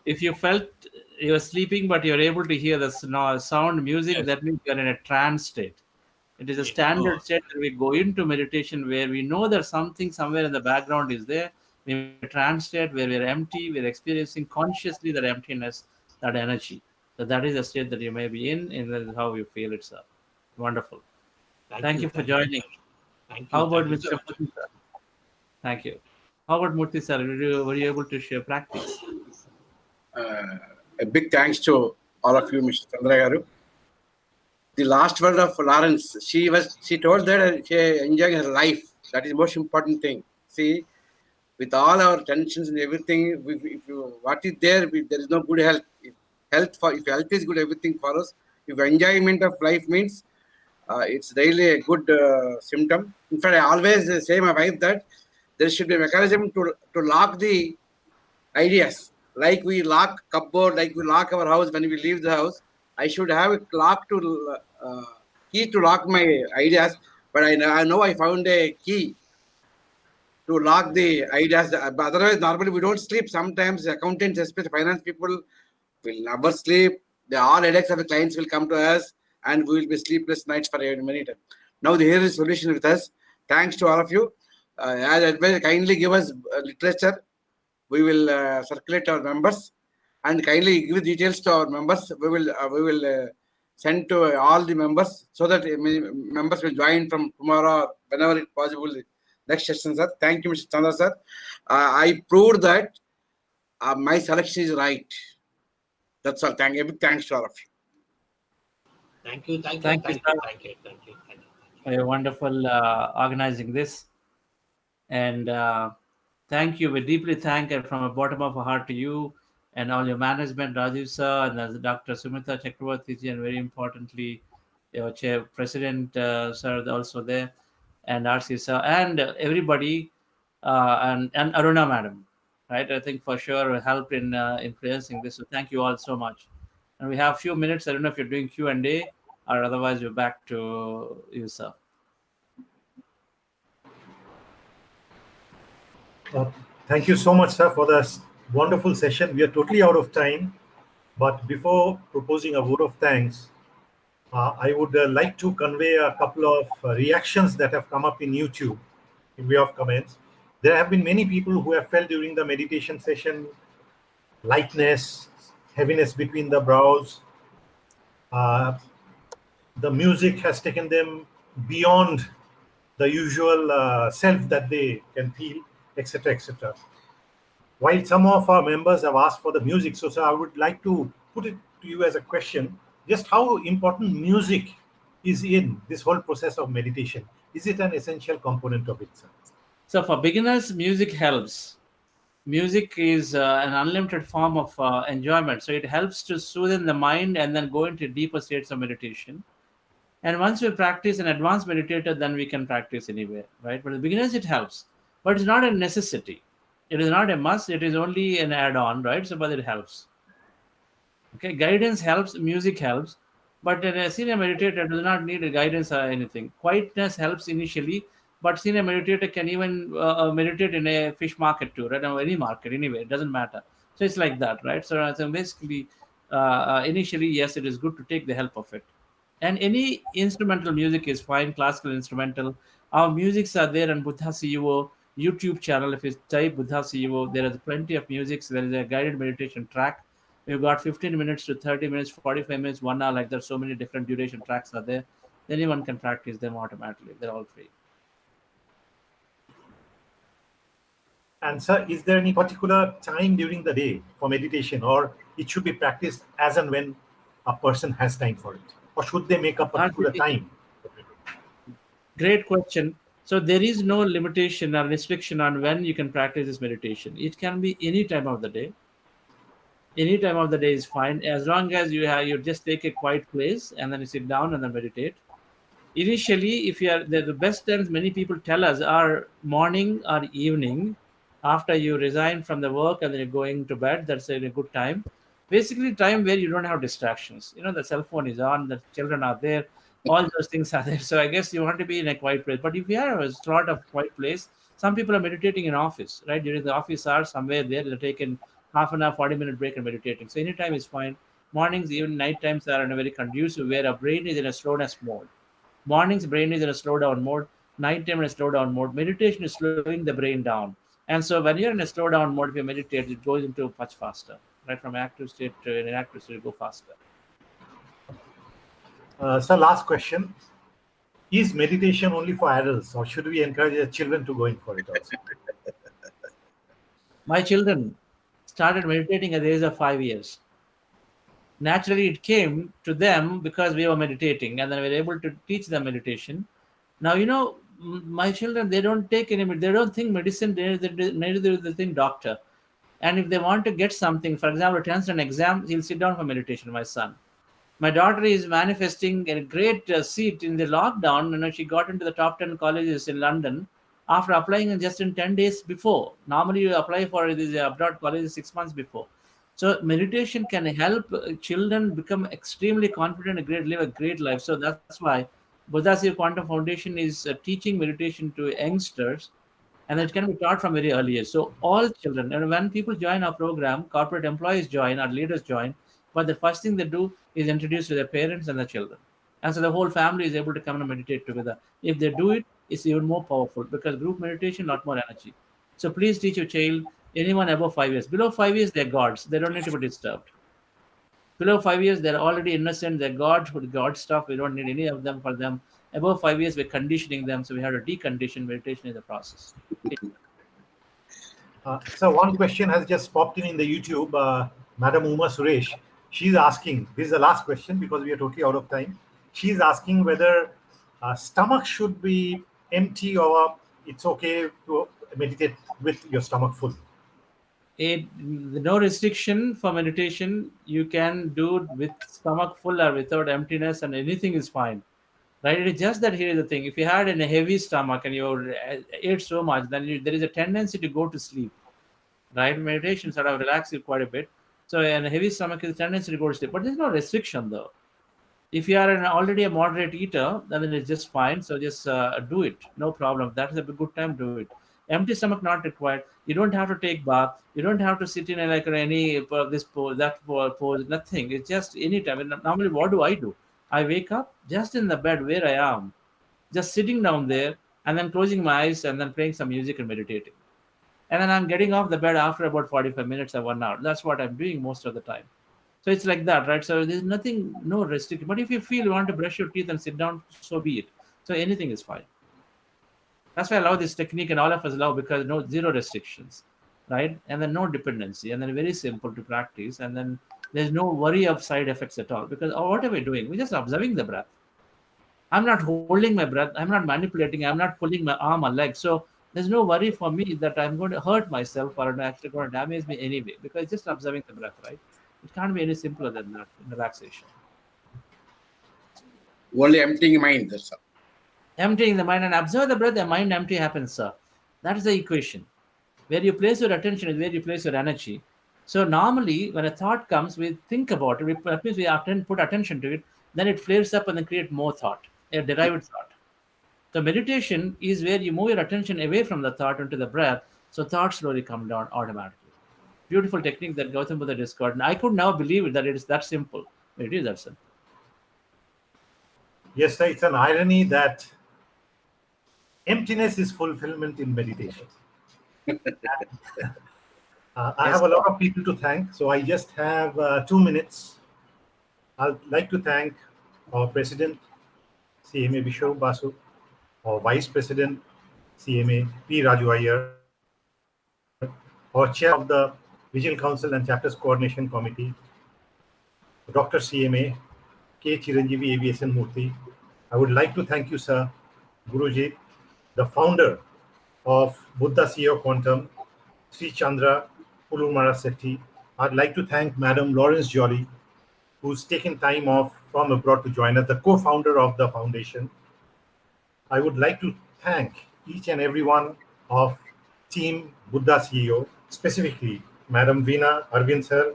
If you felt you were sleeping but you're able to hear the sound music, Yes. that means you're in a trance state. It is a standard state that we go into meditation where we know there's something somewhere in the background is there. We're in a trance state where we're empty, we're experiencing consciously that emptiness, that energy. So that is the state that you may be in, and that is how you feel it, sir. Wonderful. Thank you for joining. Thank you. How about Thank you, Mr. Murthy, sir? Thank you. How about Murthy, sir? Were you able to share practice? A big thanks to all of you, Mr. Chandra Garu. The last word of Lawrence, she told that she enjoying her life. That is the most important thing. See, with all our tensions and everything, what is there? There is no good health. If health is good, everything follows. If enjoyment of life means, it's really a good symptom. In fact, I always say my wife that there should be a mechanism to lock the ideas. Like we lock cupboard, like we lock our house when we leave the house. I should have a key to lock my ideas, but I know I found a key to lock the ideas. But otherwise, normally we don't sleep. Sometimes accountants, especially finance people, will never sleep. All headaches of the clients will come to us, and we will be sleepless nights for many times. Now here is a solution with us. Thanks to all of you. As advised, kindly give us literature. We will circulate our members, and kindly give details to our members. We will send to all the members so that members will join from tomorrow or whenever it's possible. Next session, sir. Thank you, Mr. Chandra, sir. I proved that my selection is right. That's all. Thanks to all of you. Thank you. Thank you. You're wonderful organizing this. And thank you. We deeply thank it from the bottom of our heart to you and all your management, Rajiv sir, and Dr. Sumita Chakravarti ji, and very importantly, your chair president sir also there, and RC sir, and everybody, and Aruna madam, right? I think for sure helped in influencing this. So thank you all so much. And we have a few minutes. I don't know if you're doing Q&A or otherwise we're back to you, sir. Thank you so much, sir, for this wonderful session. We are totally out of time. But before proposing a vote of thanks, I would like to convey a couple of reactions that have come up in YouTube in way of comments. There have been many people who have felt during the meditation session lightness, heaviness between the brows. The music has taken them beyond the usual self that they can feel, etc., etc. While some of our members have asked for the music, so sir, I would like to put it to you as a question, just how important music is in this whole process of meditation. Is it an essential component of it, sir? So for beginners, music helps. Music is an unlimited form of enjoyment. So it helps to soothe the mind and then go into deeper states of meditation. And once we practice an advanced meditator, then we can practice anywhere, right? But the beginners, it helps. But it's not a necessity. It is not a must. It is only an add-on, right? So, but it helps. Okay, guidance helps. Music helps. But a senior meditator does not need a guidance or anything. Quietness helps initially, but senior meditator can even meditate in a fish market too, right? Or any market, anyway. It doesn't matter. So it's like that, right? So basically, initially, yes, it is good to take the help of it. And any instrumental music is fine, classical instrumental. Our musics are there on Buddha CEO YouTube channel. If you type Buddha CEO, there is plenty of music. There is a guided meditation track. We've got 15 minutes to 30 minutes, 45 minutes, 1 hour. Like there's so many different duration tracks are there. Anyone can practice them automatically. They're all free. And sir, is there any particular time during the day for meditation, or it should be practiced as and when a person has time for it? Or should they make a particular time? Great question. So there is no limitation or restriction on when you can practice this meditation. It can be any time of the day. Any time of the day is fine, as long as you just take a quiet place and then you sit down and then meditate. Initially, if you are the best times, many people tell us are morning or evening after you resign from the work and then you're going to bed. That's a good time. Basically, time where you don't have distractions. The cell phone is on, the children are there, all those things are there. So I guess you want to be in a quiet place. But if you have a slot of quiet place, some people are meditating in office, right? During the office hours, somewhere there, they're taking half an hour, 40-minute break and meditating. So anytime is fine. Mornings, even night times are in a very conducive where our brain is in a slowness mode. Morning's brain is in a slow down mode, nighttime in a slow down mode. Meditation is slowing the brain down. And so when you're in a slow down mode, if you meditate, it goes into much faster, right? From active state to an inactive state, go faster. So last question. Is meditation only for adults, or should we encourage the children to go in for it also? My children started meditating at the age of 5 years. Naturally, it came to them because we were meditating, and then we were able to teach them meditation. Now, my children, they don't take any, they don't think medicine, neither do they think doctor. And if they want to get something, for example, attends an exam, he'll sit down for meditation, my son. My daughter is manifesting a great seat in the lockdown. She got into the top 10 colleges in London after applying just in 10 days before. Normally, you apply for these abroad colleges 6 months before. So meditation can help children become extremely confident and live a great life. So that's why Buddha Quantum Foundation is teaching meditation to youngsters, and it can be taught from very early age. So all children, and when people join our program, corporate employees join, our leaders join, but the first thing they do is introduce to their parents and their children. And so the whole family is able to come and meditate together. If they do it, it's even more powerful because group meditation, lot more energy. So please teach your child, anyone above 5 years. Below 5 years, they're gods. They don't need to be disturbed. Below 5 years, they're already innocent. They're gods with God stuff. We don't need any of them for them. Above 5 years, we're conditioning them. So we have to decondition. Meditation is a process. So one question has just popped in the YouTube. Madam Uma Suresh, she's asking, this is the last question because we are totally out of time. She's asking whether stomach should be empty or it's okay to meditate with your stomach full. No restriction for meditation. You can do it with stomach full or without emptiness, and anything is fine, right? It is just that here is the thing. If you had a heavy stomach and you ate so much, then there is a tendency to go to sleep, right? Meditation sort of relaxes you quite a bit. So in a heavy stomach is a tendency to go to sleep, but there's no restriction though. If you are already a moderate eater, then it's just fine. So just do it, no problem. That is a good time to do it. Empty stomach not required. You don't have to take bath. You don't have to sit in any this pose, that pose, nothing. It's just any time. Normally, what do? I wake up just in the bed where I am, just sitting down there and then closing my eyes and then playing some music and meditating. And then I'm getting off the bed after about 45 minutes or 1 hour. That's what I'm doing most of the time. So it's like that, right? So there's nothing, no restriction. But if you feel you want to brush your teeth and sit down, so be it. So anything is fine. That's why I love this technique, and all of us love, because zero restrictions, right? And then no dependency, and then very simple to practice, and then there's no worry of side effects at all, because what are we doing? We're just observing the breath. I'm not holding my breath. I'm not manipulating. I'm not pulling my arm or leg. So there's no worry for me that I'm going to hurt myself or I'm actually going to damage me anyway, because it's just observing the breath, right? It can't be any simpler than that in relaxation. Only emptying mind, that's all. Emptying the mind and observe the breath, the mind empty happens, sir. That is the equation. Where you place your attention is where you place your energy. So normally, when a thought comes, we think about it. That means we put attention to it. Then it flares up and then create more thought, a derived thought. So meditation is where you move your attention away from the thought into the breath. So thoughts slowly come down automatically. beautiful technique that Gautam Buddha discovered. And I could now believe it, that it is that simple. It is that simple. Yes, sir, it's an irony that emptiness is fulfillment in meditation. I have a lot of people to thank, so I just have 2 minutes. I'd like to thank our President, CMA Vishwa Basu, our Vice President, CMA P. Raju Iyer, our Chair of the Regional Council and Chapters Coordination Committee, Dr. CMA K. Chiranjeevi Aviation Murthy. I would like to thank you, sir, Guruji, the founder of Buddha CEO Quantum, Sri Chandra Pulumaraseti. I'd like to thank Madam Lawrence Jolly, who's taken time off from abroad to join us, the co-founder of the foundation. I would like to thank each and every one of Team Buddha CEO, specifically Madam Veena Arvind sir,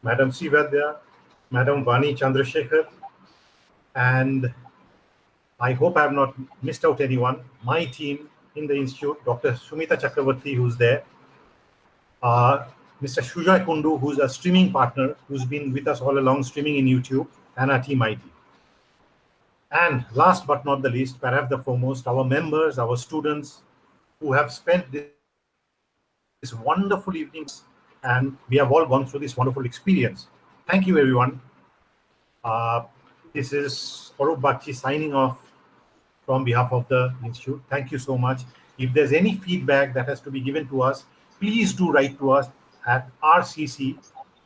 Madam Srivadya, Madam Vani Chandrasekhar, and I hope I have not missed out anyone. My team in the institute, Dr. Sumita Chakravarti, who's there, Mr. Shujoy Kundu, who's a streaming partner, who's been with us all along, streaming in YouTube, and our team IT. And last but not the least, perhaps the foremost, our members, our students, who have spent this wonderful evenings, and we have all gone through this wonderful experience. Thank you, everyone. This is Arup Bakshi signing off from behalf of the Institute. Thank you so much. If there's any feedback that has to be given to us, please do write to us at RCC,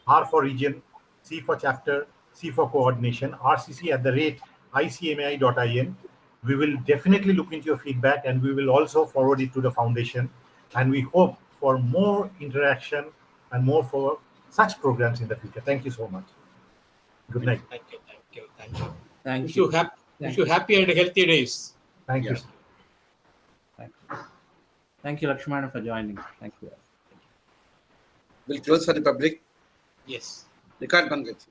R for region, C for chapter, C for coordination, rcc@icmai.in. We will definitely look into your feedback, and we will also forward it to the foundation. And we hope for more interaction and more for such programs in the future. Thank you so much. Good night. Thank you. Thank you. Wish you happy and healthy days. Thank you. Sir. Thank you, Lakshmana, for joining. Thank you. We'll close for the public. Yes. Record Bangladesh.